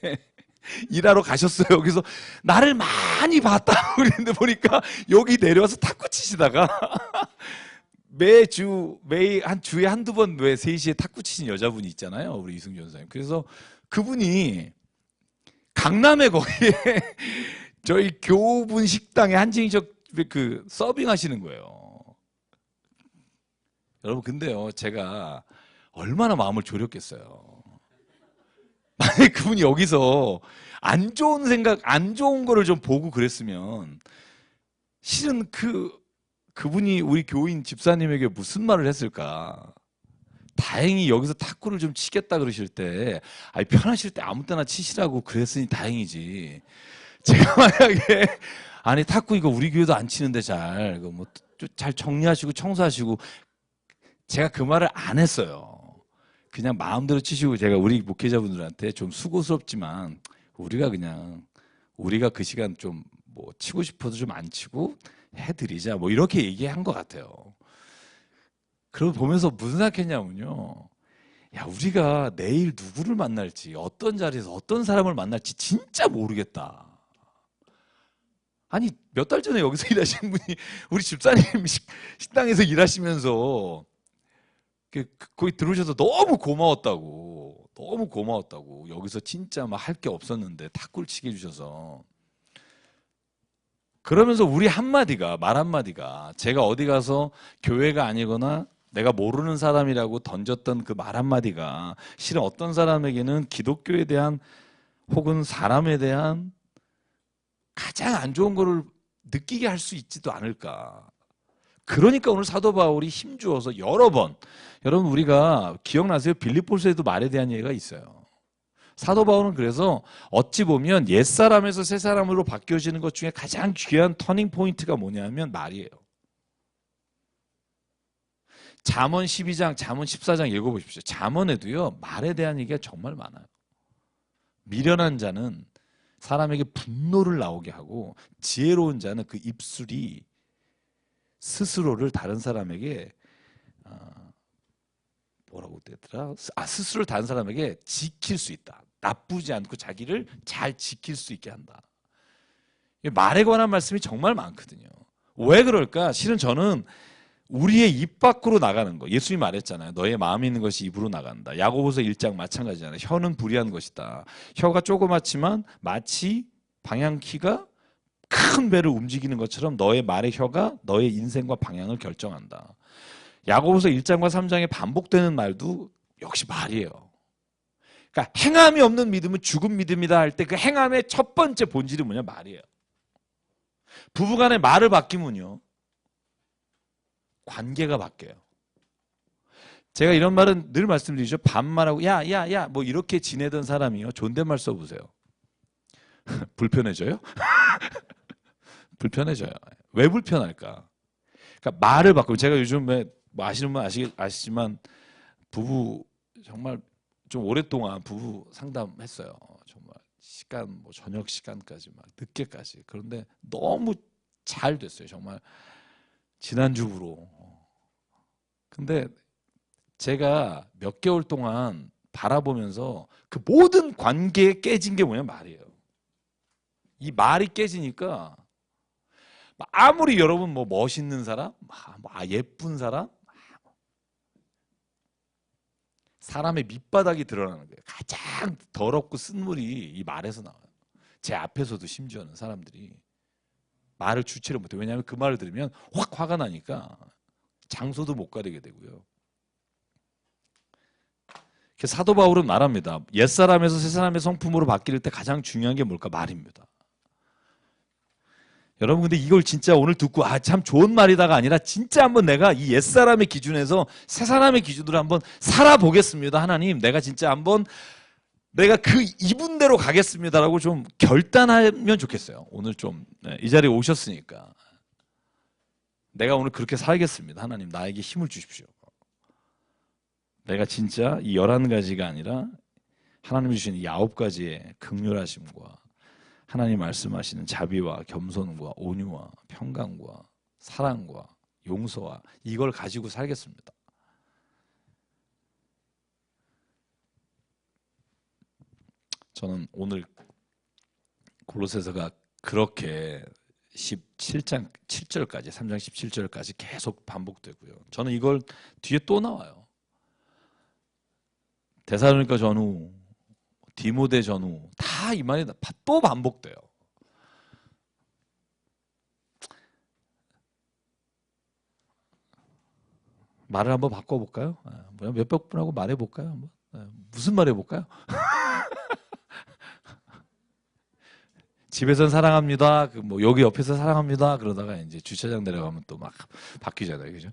일하러 가셨어요. 그래서 나를 많이 봤다고 그랬는데 보니까 여기 내려와서 탁구 치시다가 매일 한 주에 한두 번 왜 3시에 탁구 치신 여자분이 있잖아요. 우리 이승준 선생님. 그래서 그분이 강남에 거기에 저희 교분 식당에 한진식 서빙 하시는 거예요. 여러분 근데요 제가 얼마나 마음을 졸였겠어요. 만약에 그분이 여기서 안 좋은 생각, 안 좋은 거를 좀 보고 그랬으면 실은 그분이 우리 교인 집사님에게 무슨 말을 했을까? 다행히 여기서 탁구를 좀 치겠다 그러실 때 편하실 때 아무 때나 치시라고 그랬으니 다행이지. 제가 만약에 아니 탁구 이거 우리 교회도 안 치는데 잘 정리하시고 청소하시고 제가 그 말을 안 했어요. 그냥 마음대로 치시고 제가 우리 목회자분들한테 좀 수고스럽지만 우리가 그 시간 좀 뭐 치고 싶어도 좀 안 치고 해드리자 뭐 이렇게 얘기한 것 같아요. 그걸 보면서 무슨 생각했냐면요. 야 우리가 내일 누구를 만날지 어떤 자리에서 어떤 사람을 만날지 진짜 모르겠다. 아니 몇 달 전에 여기서 일하신 분이 우리 집사님 식당에서 일하시면서 거기 들어오셔서 너무 고마웠다고 여기서 진짜 막 할 게 없었는데 탁구를 치게 해주셔서 그러면서 우리 말 한마디가 제가 어디 가서 교회가 아니거나 내가 모르는 사람이라고 던졌던 그 말 한마디가 실은 어떤 사람에게는 기독교에 대한 혹은 사람에 대한 가장 안 좋은 거를 느끼게 할 수 있지도 않을까. 그러니까 오늘 사도 바울이 힘주어서 여러 번 여러분 우리가 기억나세요? 빌립보서에도 말에 대한 얘기가 있어요. 사도 바울은 그래서 어찌 보면 옛사람에서 새사람으로 바뀌어지는 것 중에 가장 귀한 터닝 포인트가 뭐냐면 말이에요. 잠언 12장, 잠언 14장 읽어보십시오. 잠언에도요 말에 대한 얘기가 정말 많아요. 미련한 자는 사람에게 분노를 나오게 하고 지혜로운 자는 그 입술이 스스로를 다른 사람에게 뭐라고 되더라? 스스로를 다른 사람에게 지킬 수 있다. 나쁘지 않고 자기를 잘 지킬 수 있게 한다. 말에 관한 말씀이 정말 많거든요. 왜 그럴까? 실은 저는 우리의 입 밖으로 나가는 거. 예수님이 말했잖아요. 너의 마음에 있는 것이 입으로 나간다. 야고보서 1장 마찬가지잖아요. 혀는 불의한 것이다. 혀가 조그맣지만 마치 방향키가 큰 배를 움직이는 것처럼 너의 말의 혀가 너의 인생과 방향을 결정한다. 야고보서 1장과 3장에 반복되는 말도 역시 말이에요. 그러니까 행함이 없는 믿음은 죽은 믿음이다 할 때 그 행함의 첫 번째 본질이 뭐냐? 말이에요. 부부간에 말을 바뀌면요 관계가 바뀌어요. 제가 이런 말은 늘 말씀드리죠. 반말하고 야 뭐 이렇게 지내던 사람이요 존댓말 써보세요. 불편해져요? 불편해져요. 왜 불편할까? 그러니까 말을 바꾸고 제가 요즘에 뭐 아시는 분 아시지만 부부 정말 좀 오랫동안 부부 상담했어요. 정말 시간 뭐 저녁 시간까지 막 늦게까지. 그런데 너무 잘 됐어요. 정말 지난주부로. 근데 제가 몇 개월 동안 바라보면서 그 모든 관계에 깨진 게 뭐냐 말이에요. 이 말이 깨지니까 아무리 여러분 뭐 멋있는 사람, 예쁜 사람, 사람의 밑바닥이 드러나는 거예요. 가장 더럽고 쓴물이 이 말에서 나와요. 제 앞에서도 심지어는 사람들이 말을 주체를 못해요. 왜냐하면 그 말을 들으면 확 화가 나니까 장소도 못 가리게 되고요. 사도 바울은 말합니다. 옛사람에서 새사람의 성품으로 바뀔 때 가장 중요한 게 뭘까? 말입니다. 여러분 근데 이걸 진짜 오늘 듣고 참 좋은 말이다가 아니라 진짜 한번 내가 이 옛사람의 기준에서 새사람의 기준으로 한번 살아보겠습니다. 하나님 내가 진짜 한번 내가 그 이분대로 가겠습니다라고 좀 결단하면 좋겠어요. 오늘 좀 이 자리에 오셨으니까 내가 오늘 그렇게 살겠습니다. 하나님 나에게 힘을 주십시오. 내가 진짜 이 11가지가 아니라 하나님이 주신 이 9가지의 긍휼하심과 하나님 말씀하시는 자비와 겸손과 온유와 평강과 사랑과 용서와 이걸 가지고 살겠습니다. 저는 오늘 골로새서가 그렇게 17장 7절까지 3장 17절까지 계속 반복되고요. 저는 이걸 뒤에 또 나와요. 데살로니가 전후, 디모데 전후 다 이 말이 또 반복돼요. 말을 한번 바꿔볼까요? 몇백 분하고 말해볼까요? 한번? 무슨 말 해볼까요? 집에선 사랑합니다. 뭐 여기 옆에서 사랑합니다. 그러다가 이제 주차장 내려가면 또 막 바뀌잖아요, 그죠?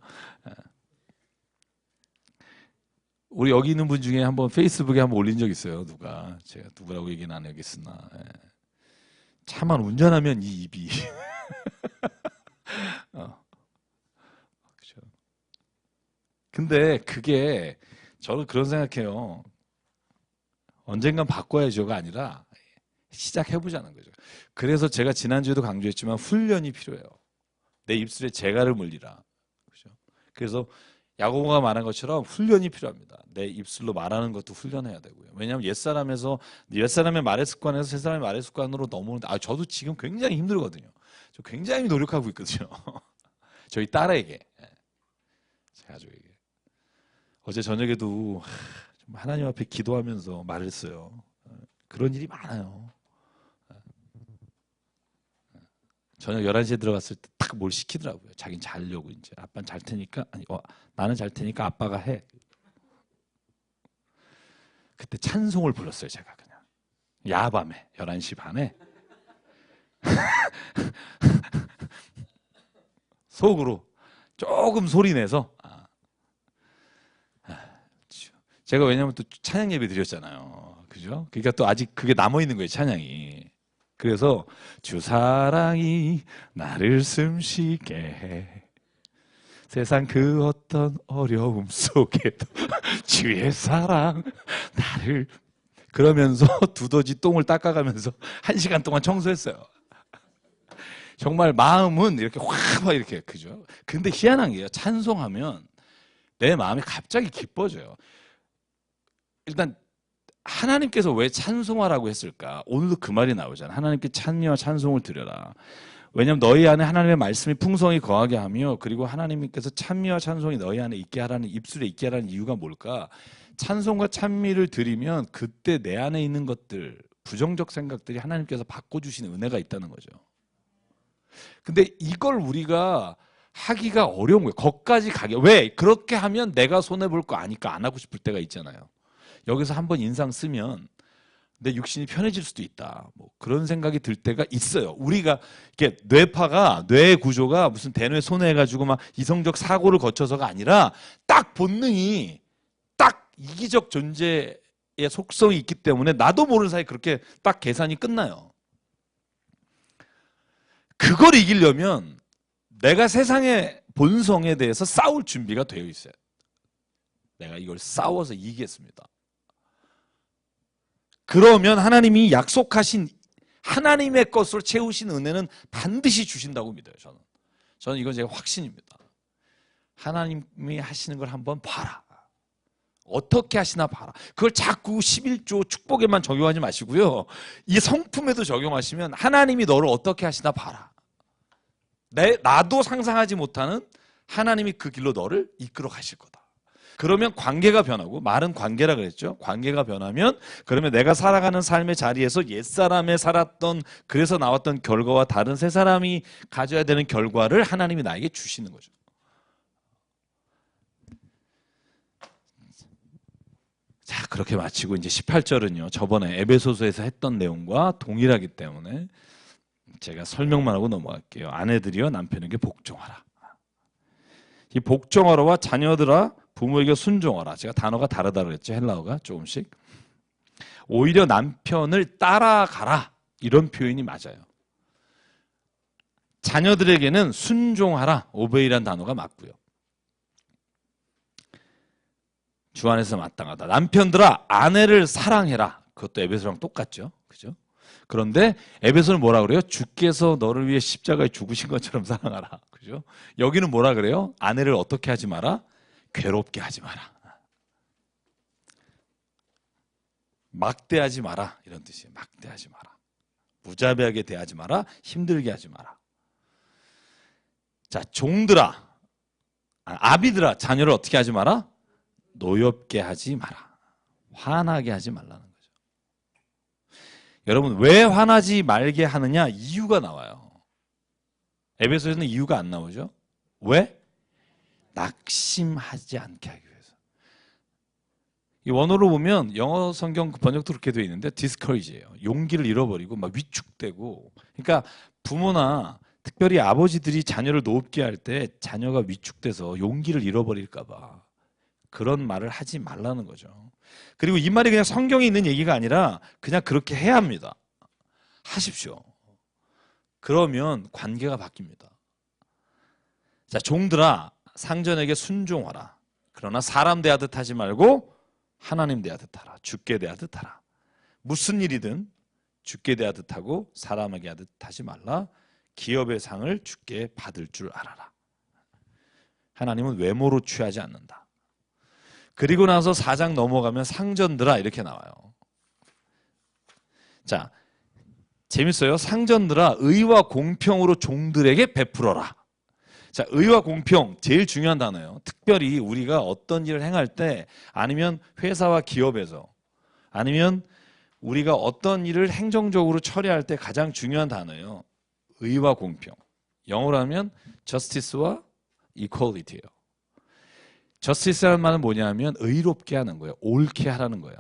우리 여기 있는 분 중에 한번 페이스북에 한번 올린 적 있어요. 누가 제가 누구라고 얘기는 안 하겠으나 차만 운전하면 이 입이 그렇죠. 근데 그게 저는 그런 생각해요. 언젠간 바꿔야죠가 아니라 시작해보자는 거죠. 그래서 제가 지난주에도 강조했지만 훈련이 필요해요. 내 입술에 재갈을 물리라. 그렇죠? 그래서 야고보가 말한 것처럼 훈련이 필요합니다. 내 입술로 말하는 것도 훈련해야 되고요. 왜냐하면 옛사람의 말의 습관에서 새사람의 말의 습관으로 넘어오는데 저도 지금 굉장히 힘들거든요. 저 굉장히 노력하고 있거든요. 저희 딸에게, 제 가족에게. 어제 저녁에도 하나님 앞에 기도하면서 말했어요. 그런 일이 많아요. 저녁 11시에 들어갔을 때 딱 뭘 시키더라고요. 자긴 자려고 이제. 아빠는 잘 테니까 나는 잘 테니까 아빠가 해. 그때 찬송을 불렀어요, 제가 그냥. 야밤에 11시 반에 속으로 조금 소리 내서 제가 왜냐면 또 찬양 예배 드렸잖아요. 그죠? 그러니까 또 아직 그게 남아 있는 거예요, 찬양이. 그래서 주 사랑이 나를 숨쉬게 해 세상 그 어떤 어려움 속에도 주의 사랑 나를 그러면서 두더지 똥을 닦아가면서 1시간 동안 청소했어요. 정말 마음은 이렇게 확 이렇게 그죠? 근데 희한한 게요. 찬송하면 내 마음이 갑자기 기뻐져요. 일단 하나님께서 왜 찬송하라고 했을까? 오늘도 그 말이 나오잖아요. 하나님께 찬미와 찬송을 드려라. 왜냐하면 너희 안에 하나님의 말씀이 풍성히 거하게 하며 그리고 하나님께서 찬미와 찬송이 너희 안에 있게 하라는 입술에 있게 하라는 이유가 뭘까? 찬송과 찬미를 드리면 그때 내 안에 있는 것들 부정적 생각들이 하나님께서 바꿔주시는 은혜가 있다는 거죠. 근데 이걸 우리가 하기가 어려운 거예요. 거기까지 가게. 왜? 그렇게 하면 내가 손해볼 거 아니까 안 하고 싶을 때가 있잖아요. 여기서 한번 인상 쓰면 내 육신이 편해질 수도 있다. 뭐 그런 생각이 들 때가 있어요. 우리가 이렇게 뇌파가 뇌 구조가 무슨 대뇌 손해해가지고 막 이성적 사고를 거쳐서가 아니라 딱 본능이 딱 이기적 존재의 속성이 있기 때문에 나도 모르는 사이에 그렇게 딱 계산이 끝나요. 그걸 이기려면 내가 세상의 본성에 대해서 싸울 준비가 되어 있어요. 내가 이걸 싸워서 이기겠습니다. 그러면 하나님이 약속하신 하나님의 것으로 채우신 은혜는 반드시 주신다고 믿어요. 저는 이건 제 확신입니다. 하나님이 하시는 걸 한번 봐라. 어떻게 하시나 봐라. 그걸 자꾸 11조 축복에만 적용하지 마시고요. 이 성품에도 적용하시면 하나님이 너를 어떻게 하시나 봐라. 나도 상상하지 못하는 하나님이 그 길로 너를 이끌어 가실 거다. 그러면 관계가 변하고, 말은 관계라 그랬죠. 관계가 변하면 그러면 내가 살아가는 삶의 자리에서 옛사람에 살았던, 그래서 나왔던 결과와 다른 새 사람이 가져야 되는 결과를 하나님이 나에게 주시는 거죠. 자, 그렇게 마치고 이제 18절은요. 저번에 에베소서에서 했던 내용과 동일하기 때문에 제가 설명만 하고 넘어갈게요. 아내들이여 남편에게 복종하라. 이 복종하라와 자녀들아 부모에게 순종하라. 제가 단어가 다르다고 그랬죠. 헬라어가 조금씩. 오히려 남편을 따라가라. 이런 표현이 맞아요. 자녀들에게는 순종하라. 오베이란 단어가 맞고요. 주 안에서 마땅하다. 남편들아 아내를 사랑해라. 그것도 에베소랑 똑같죠. 그죠? 그런데 에베소는 뭐라 그래요? 주께서 너를 위해 십자가에 죽으신 것처럼 사랑하라. 그죠? 여기는 뭐라 그래요? 아내를 어떻게 하지 마라? 괴롭게 하지 마라. 막대하지 마라. 이런 뜻이에요. 막대하지 마라. 무자비하게 대하지 마라. 힘들게 하지 마라. 자, 종들아, 아비들아, 자녀를 어떻게 하지 마라? 노엽게 하지 마라. 화나게 하지 말라는 거죠. 여러분, 왜 화나지 말게 하느냐? 이유가 나와요. 에베소에서는 이유가 안 나오죠. 왜? 낙심하지 않게 하기 위해서. 이 원어로 보면 영어 성경 번역도 그렇게 되어 있는데 discourage예요. 용기를 잃어버리고 막 위축되고. 그러니까 부모나 특별히 아버지들이 자녀를 노엽게 할 때 자녀가 위축돼서 용기를 잃어버릴까 봐 그런 말을 하지 말라는 거죠. 그리고 이 말이 그냥 성경에 있는 얘기가 아니라 그냥 그렇게 해야 합니다. 하십시오. 그러면 관계가 바뀝니다. 자, 종들아 상전에게 순종하라. 그러나 사람 대하듯 하지 말고 하나님 대하듯 하라. 주께 대하듯 하라. 무슨 일이든 주께 대하듯 하고 사람에게 하듯 하지 말라. 기업의 상을 주께 받을 줄 알아라. 하나님은 외모로 취하지 않는다. 그리고 나서 4장 넘어가면 상전들아 이렇게 나와요. 자, 재밌어요. 상전들아 의와 공평으로 종들에게 베풀어라. 자, 의와 공평 제일 중요한 단어예요. 특별히 우리가 어떤 일을 행할 때 아니면 회사와 기업에서 아니면 우리가 어떤 일을 행정적으로 처리할 때 가장 중요한 단어예요. 의와 공평. 영어로 하면 justice와 equality예요. justice라는 말은 뭐냐면 의롭게 하는 거예요. 옳게 하라는 거예요.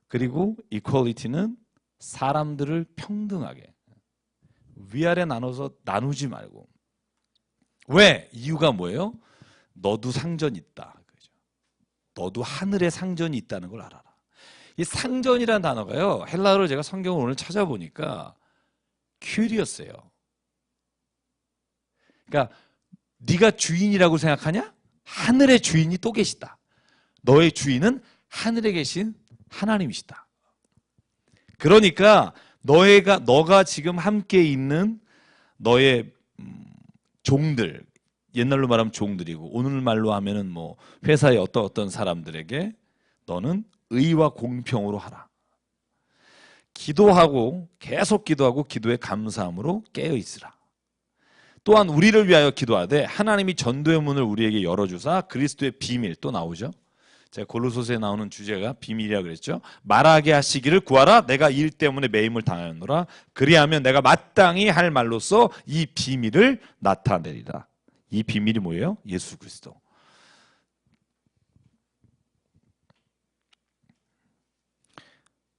그리고 equality는 사람들을 평등하게 위아래 나눠서 나누지 말고. 왜? 이유가 뭐예요? 너도 상전이 있다. 너도 하늘에 상전이 있다는 걸 알아라. 이 상전이라는 단어가요. 헬라어를 제가 성경을 오늘 찾아보니까 큐리어스예요. 그러니까 네가 주인이라고 생각하냐? 하늘의 주인이 또 계시다. 너의 주인은 하늘에 계신 하나님이시다. 그러니까 너가 지금 함께 있는 너의 종들, 옛날로 말하면 종들이고 오늘 말로 하면은 뭐 회사의 어떤 사람들에게 너는 의와 공평으로 하라. 기도하고 계속 기도하고 기도에 감사함으로 깨어 있으라. 또한 우리를 위하여 기도하되 하나님이 전도의 문을 우리에게 열어주사 그리스도의 비밀 또 나오죠. 제가 골로새서에 나오는 주제가 비밀이라 그랬죠. 말하게 하시기를 구하라. 내가 일 때문에 매임을 당하였노라. 그리하면 내가 마땅히 할 말로써 이 비밀을 나타내리라. 이 비밀이 뭐예요? 예수 그리스도.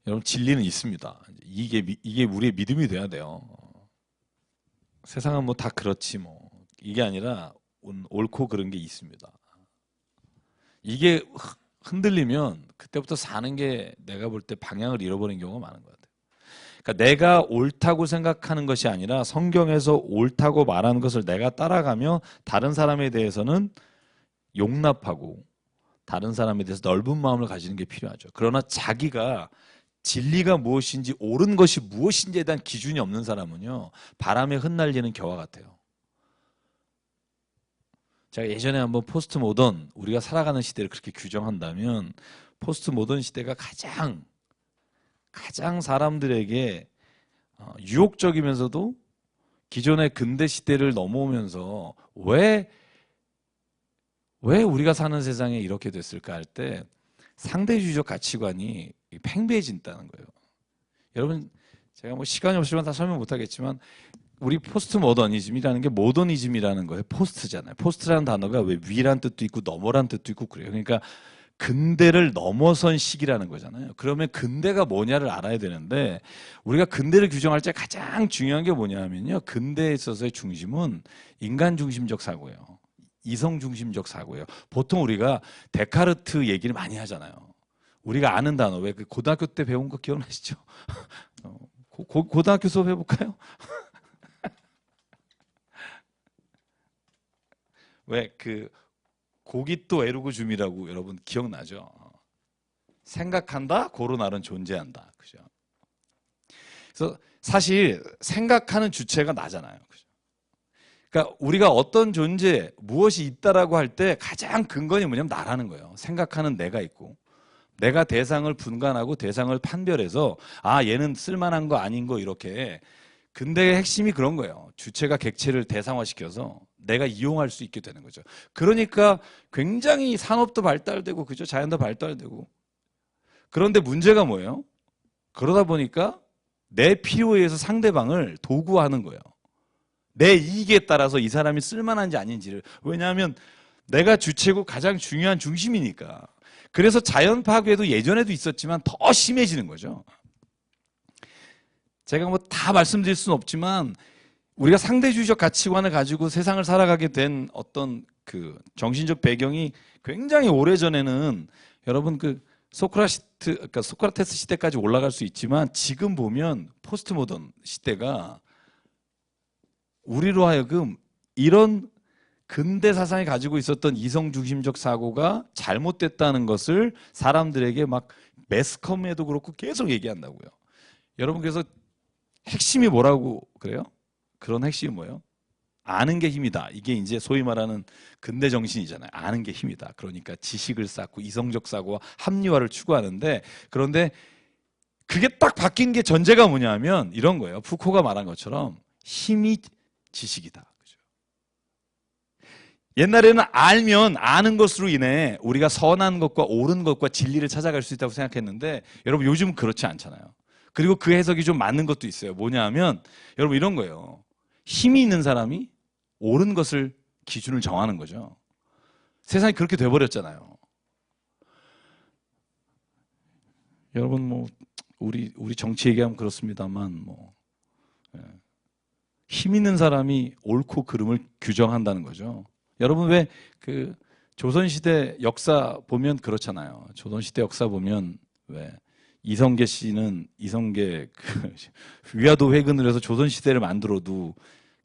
여러분 진리는 있습니다. 이게 우리의 믿음이 돼야 돼요. 세상은 뭐 다 그렇지 뭐 이게 아니라 옳고 그른 게 있습니다. 이게 흔들리면 그때부터 사는 게 내가 볼 때 방향을 잃어버린 경우가 많은 것 같아요. 그러니까 내가 옳다고 생각하는 것이 아니라 성경에서 옳다고 말하는 것을 내가 따라가며 다른 사람에 대해서는 용납하고 다른 사람에 대해서 넓은 마음을 가지는 게 필요하죠. 그러나 자기가 진리가 무엇인지 옳은 것이 무엇인지에 대한 기준이 없는 사람은요 바람에 흩날리는 겨와 같아요. 제가 예전에 한번 포스트 모던, 우리가 살아가는 시대를 그렇게 규정한다면 포스트 모던 시대가 가장 사람들에게 유혹적이면서도 기존의 근대 시대를 넘어오면서 왜 우리가 사는 세상에 이렇게 됐을까 할 때 상대주의적 가치관이 팽배해진다는 거예요. 여러분, 제가 뭐 시간이 없으면 다 설명 못하겠지만 우리 포스트 모더니즘이라는 게 모더니즘이라는 거예요. 포스트잖아요. 포스트라는 단어가 왜 위란 뜻도 있고 너머란 뜻도 있고 그래요. 그러니까 근대를 넘어선 시기라는 거잖아요. 그러면 근대가 뭐냐를 알아야 되는데 우리가 근대를 규정할 때 가장 중요한 게 뭐냐면요. 근대에 있어서의 중심은 인간 중심적 사고예요. 이성 중심적 사고예요. 보통 우리가 데카르트 얘기를 많이 하잖아요. 우리가 아는 단어, 왜 그 고등학교 때 배운 거 기억나시죠? 고등학교 수업 해볼까요? 왜 그 고깃도 에르고 줌이라고 여러분 기억나죠? 생각한다, 고로 나는 존재한다. 그죠? 그래서 사실 생각하는 주체가 나잖아요. 그죠? 그러니까 우리가 어떤 존재, 무엇이 있다라고 할 때 가장 근거는 뭐냐면 나라는 거예요. 생각하는 내가 있고 내가 대상을 분간하고 대상을 판별해서 아 얘는 쓸만한 거 아닌 거 이렇게. 근대의 핵심이 그런 거예요. 주체가 객체를 대상화시켜서 내가 이용할 수 있게 되는 거죠. 그러니까 굉장히 산업도 발달되고 그죠? 자연도 발달되고. 그런데 문제가 뭐예요? 그러다 보니까 내 필요에 의해서 상대방을 도구화하는 거예요. 내 이익에 따라서 이 사람이 쓸만한지 아닌지를. 왜냐하면 내가 주체고 가장 중요한 중심이니까. 그래서 자연 파괴도 예전에도 있었지만 더 심해지는 거죠. 제가 뭐 다 말씀드릴 수는 없지만 우리가 상대주의적 가치관을 가지고 세상을 살아가게 된 어떤 그 정신적 배경이 굉장히 오래전에는 여러분 그 소크라테스 시대까지 올라갈 수 있지만 지금 보면 포스트 모던 시대가 우리로 하여금 이런 근대 사상이 가지고 있었던 이성 중심적 사고가 잘못됐다는 것을 사람들에게 막 매스컴에도 그렇고 계속 얘기한다고요. 여러분 그래서 핵심이 뭐라고 그래요? 그런 핵심이 뭐예요? 아는 게 힘이다. 이게 이제 소위 말하는 근대 정신이잖아요. 아는 게 힘이다. 그러니까 지식을 쌓고 이성적 사고와 합리화를 추구하는데 그런데 그게 딱 바뀐 게 전제가 뭐냐면 이런 거예요. 푸코가 말한 것처럼 힘이 지식이다. 그죠? 옛날에는 알면 아는 것으로 인해 우리가 선한 것과 옳은 것과 진리를 찾아갈 수 있다고 생각했는데 여러분 요즘은 그렇지 않잖아요. 그리고 그 해석이 좀 맞는 것도 있어요. 뭐냐 하면 여러분 이런 거예요. 힘이 있는 사람이 옳은 것을 기준을 정하는 거죠. 세상이 그렇게 돼버렸잖아요. 여러분 뭐 우리 정치 얘기하면 그렇습니다만 뭐 힘 있는 사람이 옳고 그름을 규정한다는 거죠. 여러분 왜 그 조선시대 역사 보면 그렇잖아요. 조선시대 역사 보면 왜 이성계 씨는 이성계 그 위화도 회근을 해서 조선 시대를 만들어도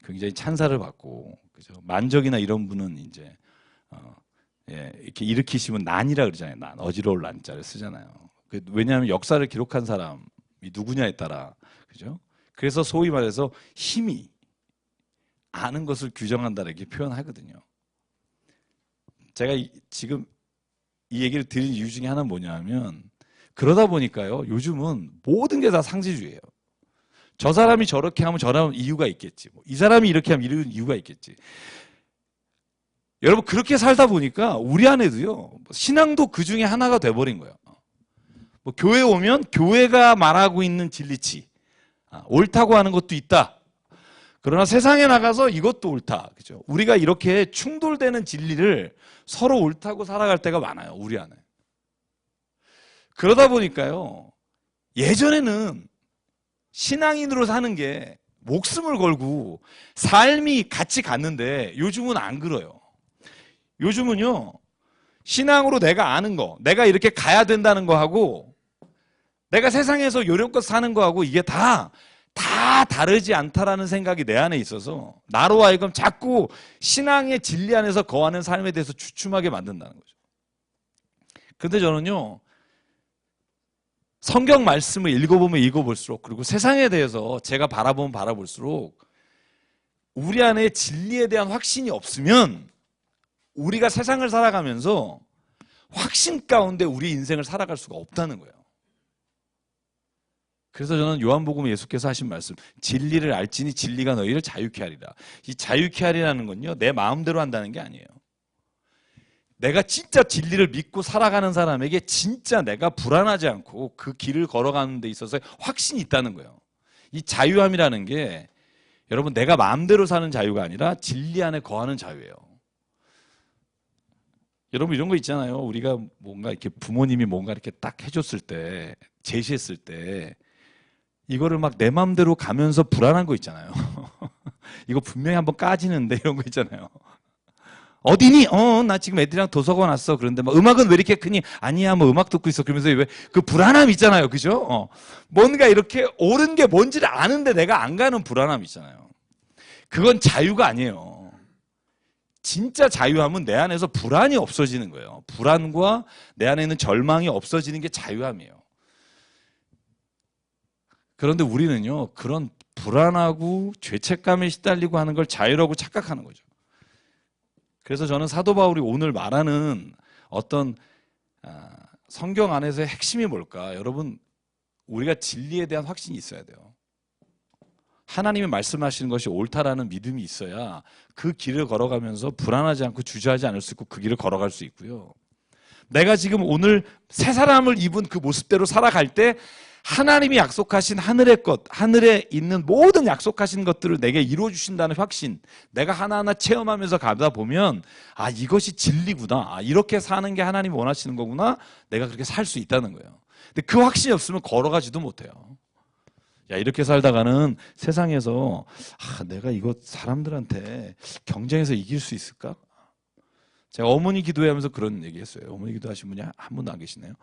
굉장히 찬사를 받고 그죠? 만적이나 이런 분은 이제 이렇게 일으키시면 난이라 그러잖아요. 난 어지러울 난자를 쓰잖아요. 왜냐하면 역사를 기록한 사람이 누구냐에 따라 그죠? 그래서 소위 말해서 힘이 아는 것을 규정한다는 게 표현하거든요. 제가 지금 이 얘기를 드린 이유 중에 하나는 뭐냐면 그러다 보니까요. 요즘은 모든 게 다 상대주의예요. 저 사람이 저렇게 하면 저런 이유가 있겠지. 이 사람이 이렇게 하면 이런 이유가 있겠지. 여러분 그렇게 살다 보니까 우리 안에도요. 신앙도 그 중에 하나가 돼버린 거예요. 뭐 교회 오면 교회가 말하고 있는 진리치. 옳다고 하는 것도 있다. 그러나 세상에 나가서 이것도 옳다. 그죠? 우리가 이렇게 충돌되는 진리를 서로 옳다고 살아갈 때가 많아요. 우리 안에. 그러다 보니까요. 예전에는 신앙인으로 사는 게 목숨을 걸고 삶이 같이 갔는데 요즘은 안 그래요. 요즘은요. 신앙으로 내가 아는 거, 내가 이렇게 가야 된다는 거하고 내가 세상에서 요령껏 사는 거하고 이게 다 다르지 않다라는 생각이 내 안에 있어서 나로 하여금 자꾸 신앙의 진리 안에서 거하는 삶에 대해서 주춤하게 만든다는 거죠. 그런데 저는요. 성경 말씀을 읽어보면 읽어볼수록, 그리고 세상에 대해서 제가 바라보면 바라볼수록 우리 안에 진리에 대한 확신이 없으면 우리가 세상을 살아가면서 확신 가운데 우리 인생을 살아갈 수가 없다는 거예요. 그래서 저는 요한복음에 예수께서 하신 말씀, 진리를 알지니 진리가 너희를 자유케 하리라. 이 자유케 하리라는 건요, 내 마음대로 한다는 게 아니에요. 내가 진짜 진리를 믿고 살아가는 사람에게 진짜 내가 불안하지 않고 그 길을 걸어가는 데 있어서 확신이 있다는 거예요. 이 자유함이라는 게 여러분 내가 마음대로 사는 자유가 아니라 진리 안에 거하는 자유예요. 여러분 이런 거 있잖아요. 우리가 뭔가 이렇게 부모님이 뭔가 이렇게 딱 해줬을 때, 제시했을 때 이거를 막 내 마음대로 가면서 불안한 거 있잖아요. 이거 분명히 한번 까지는데 이런 거 있잖아요. 어디니? 나 지금 애들이랑 도서관 왔어. 그런데 막 음악은 왜 이렇게 크니? 아니야, 뭐 음악 듣고 있어. 그러면서 왜 그 불안함 있잖아요. 그죠? 뭔가 이렇게 옳은 게 뭔지를 아는데 내가 안 가는 불안함 있잖아요. 그건 자유가 아니에요. 진짜 자유함은 내 안에서 불안이 없어지는 거예요. 불안과 내 안에 있는 절망이 없어지는 게 자유함이에요. 그런데 우리는요, 그런 불안하고 죄책감에 시달리고 하는 걸 자유라고 착각하는 거죠. 그래서 저는 사도 바울이 오늘 말하는 어떤 성경 안에서의 핵심이 뭘까? 여러분, 우리가 진리에 대한 확신이 있어야 돼요. 하나님이 말씀하시는 것이 옳다라는 믿음이 있어야 그 길을 걸어가면서 불안하지 않고 주저하지 않을 수 있고 그 길을 걸어갈 수 있고요. 내가 지금 오늘 새 사람을 입은 그 모습대로 살아갈 때 하나님이 약속하신 하늘의 것, 하늘에 있는 모든 약속하신 것들을 내게 이루어주신다는 확신, 내가 하나하나 체험하면서 가다 보면 아, 이것이 진리구나, 아, 이렇게 사는 게 하나님이 원하시는 거구나, 내가 그렇게 살 수 있다는 거예요. 근데 그 확신이 없으면 걸어가지도 못해요. 야, 이렇게 살다가는 세상에서 내가 이거 사람들한테 경쟁해서 이길 수 있을까? 제가 어머니 기도하면서 그런 얘기 했어요. 어머니 기도하신 분이 한 분도 안 계시네요.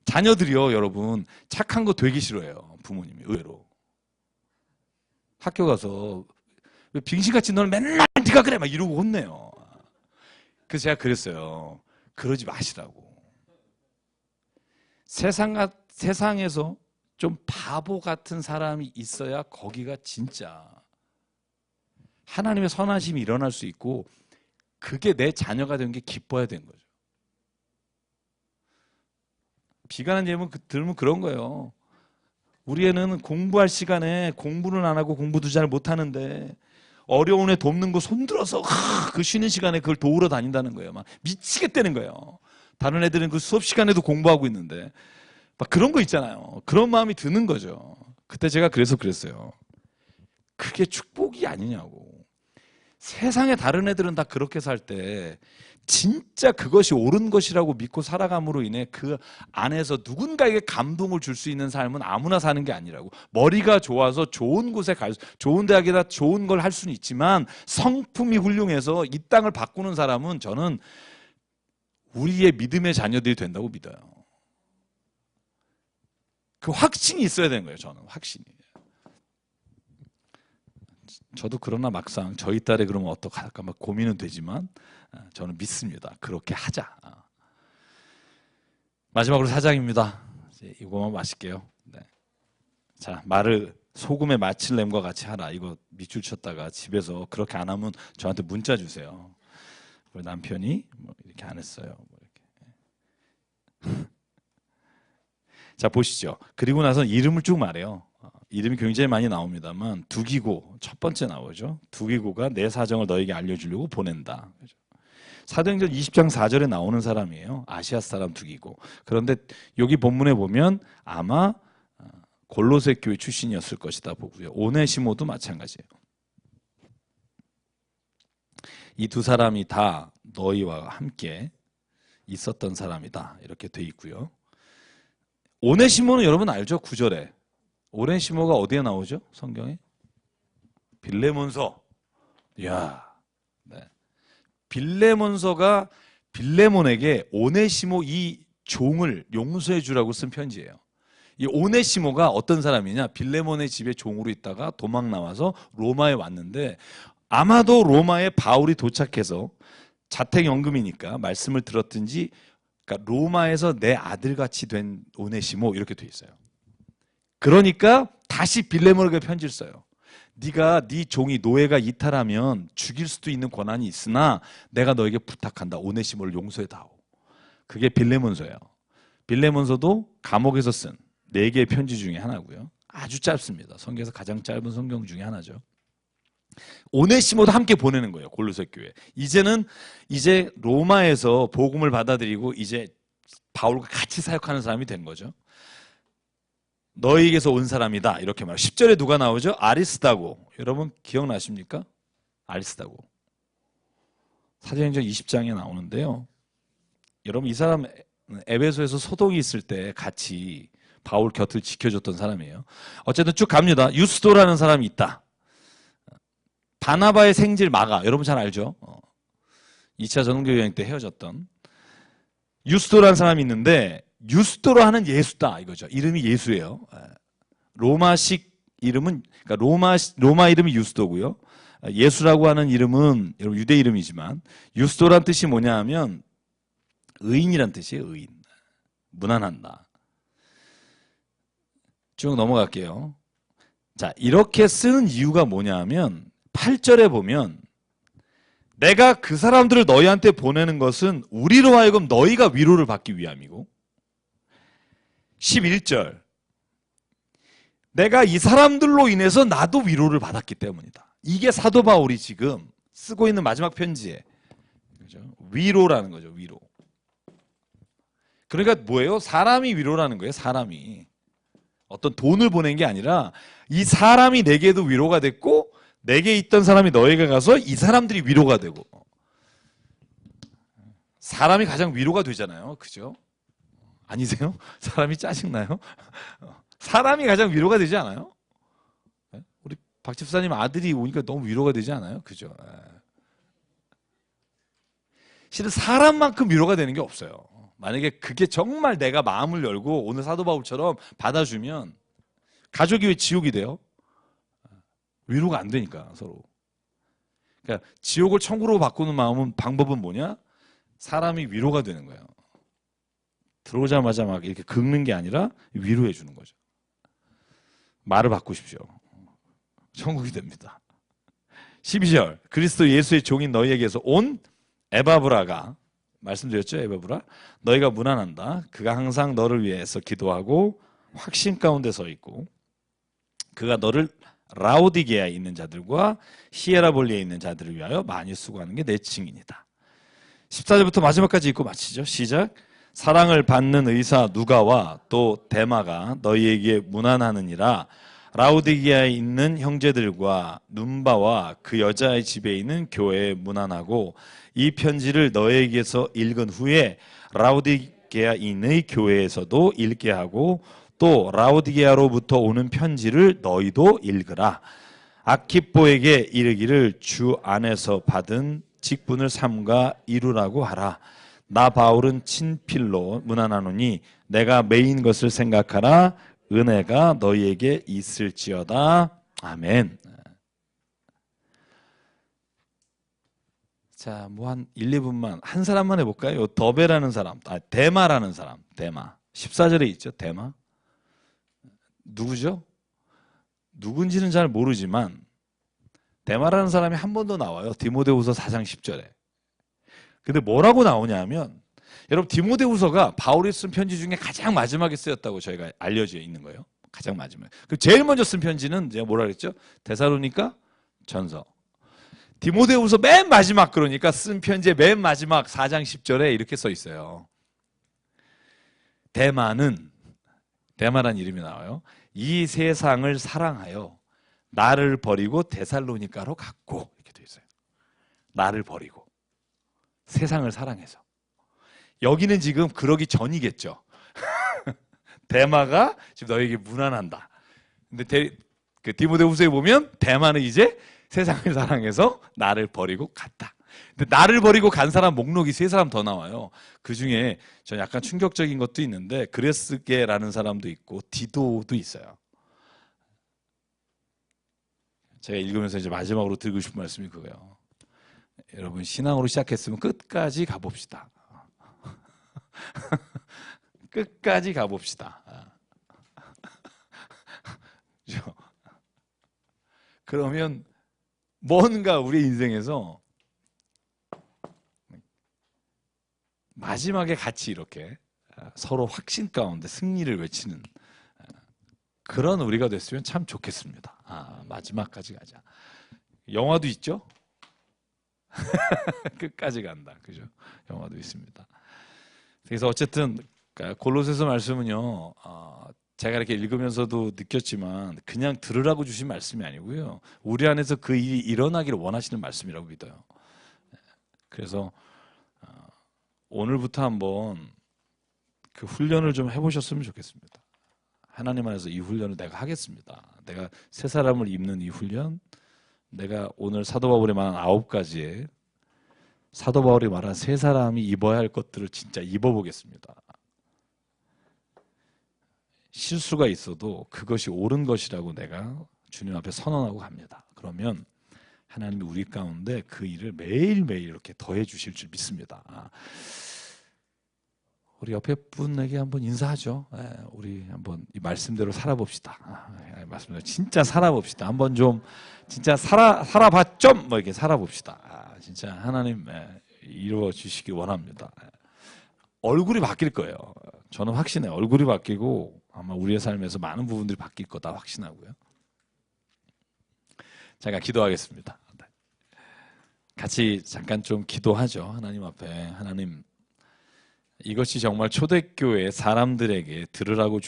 자녀들이요, 여러분, 착한 거 되게 싫어해요. 부모님이 의외로. 학교 가서 왜 빙신같이 너는 맨날 네가 그래 막 이러고 혼내요. 그래서 제가 그랬어요. 그러지 마시라고. 세상에서 좀 바보 같은 사람이 있어야 거기가 진짜 하나님의 선하심이 일어날 수 있고 그게 내 자녀가 된 게 기뻐야 되는 거죠. 비관한 예문 들으면 그런 거예요. 우리 애는 공부할 시간에 공부는 안 하고 공부도 잘 못하는데 어려운 애 돕는 거 손들어서 그 쉬는 시간에 그걸 도우러 다닌다는 거예요. 막 미치겠다는 거예요. 다른 애들은 그 수업 시간에도 공부하고 있는데 막 그런 거 있잖아요. 그런 마음이 드는 거죠. 그때 제가 그래서 그랬어요. 그게 축복이 아니냐고. 세상에 다른 애들은 다 그렇게 살 때 진짜 그것이 옳은 것이라고 믿고 살아감으로 인해 그 안에서 누군가에게 감동을 줄 수 있는 삶은 아무나 사는 게 아니라고. 머리가 좋아서 좋은 곳에 좋은 대학에다 좋은 걸 할 수는 있지만 성품이 훌륭해서 이 땅을 바꾸는 사람은 저는 우리의 믿음의 자녀들이 된다고 믿어요. 그 확신이 있어야 되는 거예요. 저는 확신이. 저도 그러나 막상 저희 딸이 그러면 어떡할까 막 고민은 되지만 저는 믿습니다. 그렇게 하자. 마지막으로 사장입니다. 이거만 마실게요. 네. 자, 말을 소금에 마칠 램과 같이 하라. 이거 밑줄 쳤다가 집에서 그렇게 안 하면 저한테 문자 주세요. 우리 남편이 뭐 이렇게 안 했어요. 뭐 이렇게. 자, 보시죠. 그리고 나서 이름을 쭉 말해요. 이름이 굉장히 많이 나옵니다만 두기고 첫 번째 나오죠. 두기고가 내 사정을 너에게 알려주려고 보낸다. 사도행전 20장 4절에 나오는 사람이에요. 아시아 사람 두기고. 그런데 여기 본문에 보면 아마 골로새 교회 출신이었을 것이다 보고요. 오네시모도 마찬가지예요. 이 두 사람이 다 너희와 함께 있었던 사람이다. 이렇게 돼 있고요. 오네시모는 여러분 알죠? 9절에. 오네시모가 어디에 나오죠? 성경에? 빌레몬서. 이야. 네. 빌레몬서가 빌레몬에게 오네시모 이 종을 용서해 주라고 쓴 편지예요. 이 오네시모가 어떤 사람이냐? 빌레몬의 집에 종으로 있다가 도망 나와서 로마에 왔는데 아마도 로마에 바울이 도착해서 자택연금이니까 말씀을 들었든지 그러니까 로마에서 내 아들같이 된 오네시모 이렇게 돼 있어요. 그러니까 다시 빌레몬에게 편지를 써요. 네가 네 종이 노예가 이탈하면 죽일 수도 있는 권한이 있으나 내가 너에게 부탁한다. 오네시모를 용서해다오. 그게 빌레몬서예요. 빌레몬서도 감옥에서 쓴 4개의 편지 중에 하나고요. 아주 짧습니다. 성경에서 가장 짧은 성경 중에 하나죠. 오네시모도 함께 보내는 거예요. 골로새 교회. 이제 로마에서 복음을 받아들이고 이제 바울과 같이 사역하는 사람이 된 거죠. 너희에게서 온 사람이다 이렇게 말해요. 10절에 누가 나오죠? 아리스다고. 여러분 기억나십니까? 아리스다고. 사도행전 20장에 나오는데요. 여러분 이 사람 에베소에서 소동이 있을 때 같이 바울 곁을 지켜줬던 사람이에요. 어쨌든 쭉 갑니다. 유스도라는 사람이 있다. 바나바의 생질 마가. 여러분 잘 알죠? 2차 전도교 여행 때 헤어졌던 유스도라는 사람이 있는데 유스도로 하는 예수다 이거죠. 이름이 예수예요. 로마식 이름은 그러니까 로마 이름이 유스도고요. 예수라고 하는 이름은 여러분 유대 이름이지만 유스도란 뜻이 뭐냐 하면 의인이란 뜻이에요. 의인. 무난한다. 쭉 넘어갈게요. 자, 이렇게 쓰는 이유가 뭐냐 하면 8절에 보면 내가 그 사람들을 너희한테 보내는 것은 우리로 하여금 너희가 위로를 받기 위함이고 11절 내가 이 사람들로 인해서 나도 위로를 받았기 때문이다. 이게 사도 바울이 지금 쓰고 있는 마지막 편지에 그죠? 위로라는 거죠. 위로. 그러니까 뭐예요? 사람이 위로라는 거예요. 사람이. 어떤 돈을 보낸 게 아니라 이 사람이 내게도 위로가 됐고 내게 있던 사람이 너에게 가서 이 사람들이 위로가 되고 사람이 가장 위로가 되잖아요. 그죠? 아니세요? 사람이 짜증나요? 사람이 가장 위로가 되지 않아요? 우리 박 집사님 아들이 오니까 너무 위로가 되지 않아요? 그죠? 실은 사람만큼 위로가 되는 게 없어요. 만약에 그게 정말 내가 마음을 열고 오늘 사도 바울처럼 받아주면 가족이 왜 지옥이 돼요? 위로가 안 되니까 서로. 그러니까 지옥을 천국으로 바꾸는 방법은 뭐냐? 사람이 위로가 되는 거예요. 들어오자마자 막 이렇게 긁는 게 아니라 위로해 주는 거죠. 말을 바꾸십시오. 천국이 됩니다. 12절 그리스도 예수의 종인 너희에게서 온 에바브라가 말씀드렸죠. 에바브라 너희가 문안한다. 그가 항상 너를 위해서 기도하고 확신 가운데 서 있고 그가 너를 라오디게아에 있는 자들과 히에라볼리에 있는 자들을 위하여 많이 수고하는 게 내 증인이다. 14절부터 마지막까지 읽고 마치죠. 시작. 사랑을 받는 의사 누가와 또 데마가 너희에게 문안하느니라. 라오디게아에 있는 형제들과 눈바와 그 여자의 집에 있는 교회에 문안하고 이 편지를 너희에게서 읽은 후에 라오디게아인의 교회에서도 읽게 하고 또 라오디게아로부터 오는 편지를 너희도 읽으라. 아키뽀에게 이르기를 주 안에서 받은 직분을 삼가 이루라고 하라. 나 바울은 친필로 문안하노니 내가 매인 것을 생각하라. 은혜가 너희에게 있을지어다. 아멘. 자, 뭐 한 1, 2분만 한 사람만 해볼까요? 더베라는 사람, 데마라는 사람, 데마. 14절에 있죠, 데마. 누구죠? 누군지는 잘 모르지만 데마라는 사람이 한 번 더 나와요. 디모데후서 4장 10절에. 근데 뭐라고 나오냐 하면 여러분 디모데후서가 바울이 쓴 편지 중에 가장 마지막에 쓰였다고 저희가 알려져 있는 거예요. 가장 마지막에. 그 제일 먼저 쓴 편지는 제가 뭐라 그랬죠? 데살로니가 전서. 디모데후서 맨 마지막 그러니까 쓴 편지의 맨 마지막 4장 10절에 이렇게 써 있어요. 데마란 이름이 나와요. 이 세상을 사랑하여 나를 버리고 데살로니가로 갔고 이렇게 돼 있어요. 나를 버리고 세상을 사랑해서. 여기는 지금 그러기 전이겠죠. 데마가 지금 너에게 문안한다. 근데 그 디모데후서에 보면 데마는 이제 세상을 사랑해서 나를 버리고 갔다. 근데 나를 버리고 간 사람 목록이 3사람 더 나와요. 그 중에 저 약간 충격적인 것도 있는데 그레스게라는 사람도 있고 디도도 있어요. 제가 읽으면서 이제 마지막으로 드리고 싶은 말씀이 그거예요. 여러분 신앙으로 시작했으면 끝까지 가봅시다. 끝까지 가봅시다. 그죠? 그러면 뭔가 우리 인생에서 마지막에 같이 이렇게 서로 확신 가운데 승리를 외치는 그런 우리가 됐으면 참 좋겠습니다. 마지막까지 가자. 영화도 있죠? 끝까지 간다. 그죠? 영화도 있습니다. 그래서 어쨌든 골로새서 말씀은요. 제가 이렇게 읽으면서도 느꼈지만 그냥 들으라고 주신 말씀이 아니고요. 우리 안에서 그 일이 일어나기를 원하시는 말씀이라고 믿어요. 그래서 오늘부터 한번 그 훈련을 좀 해보셨으면 좋겠습니다. 하나님 안에서 이 훈련을 내가 하겠습니다. 내가 새 사람을 입는 이 훈련, 내가 오늘 사도 바울이 말한 9가지의 사도 바울이 말한 새 사람이 입어야 할 것들을 진짜 입어보겠습니다. 실수가 있어도 그것이 옳은 것이라고 내가 주님 앞에 선언하고 갑니다. 그러면 하나님이 우리 가운데 그 일을 매일매일 이렇게 더해 주실 줄 믿습니다. 우리 옆에 분에게 한번 인사하죠. 우리 한번 이 말씀대로 살아봅시다. 말씀대로 진짜 살아봅시다. 한번 좀 진짜 살아봐 좀 뭐 이렇게 살아봅시다. 진짜 하나님 이루어 주시기 원합니다. 얼굴이 바뀔 거예요. 저는 확신해요. 얼굴이 바뀌고 아마 우리의 삶에서 많은 부분들이 바뀔 거다 확신하고요. 제가 기도하겠습니다. 같이 잠깐 좀 기도하죠. 하나님 앞에 하나님 이것이 정말 초대교회 사람들에게 들으라고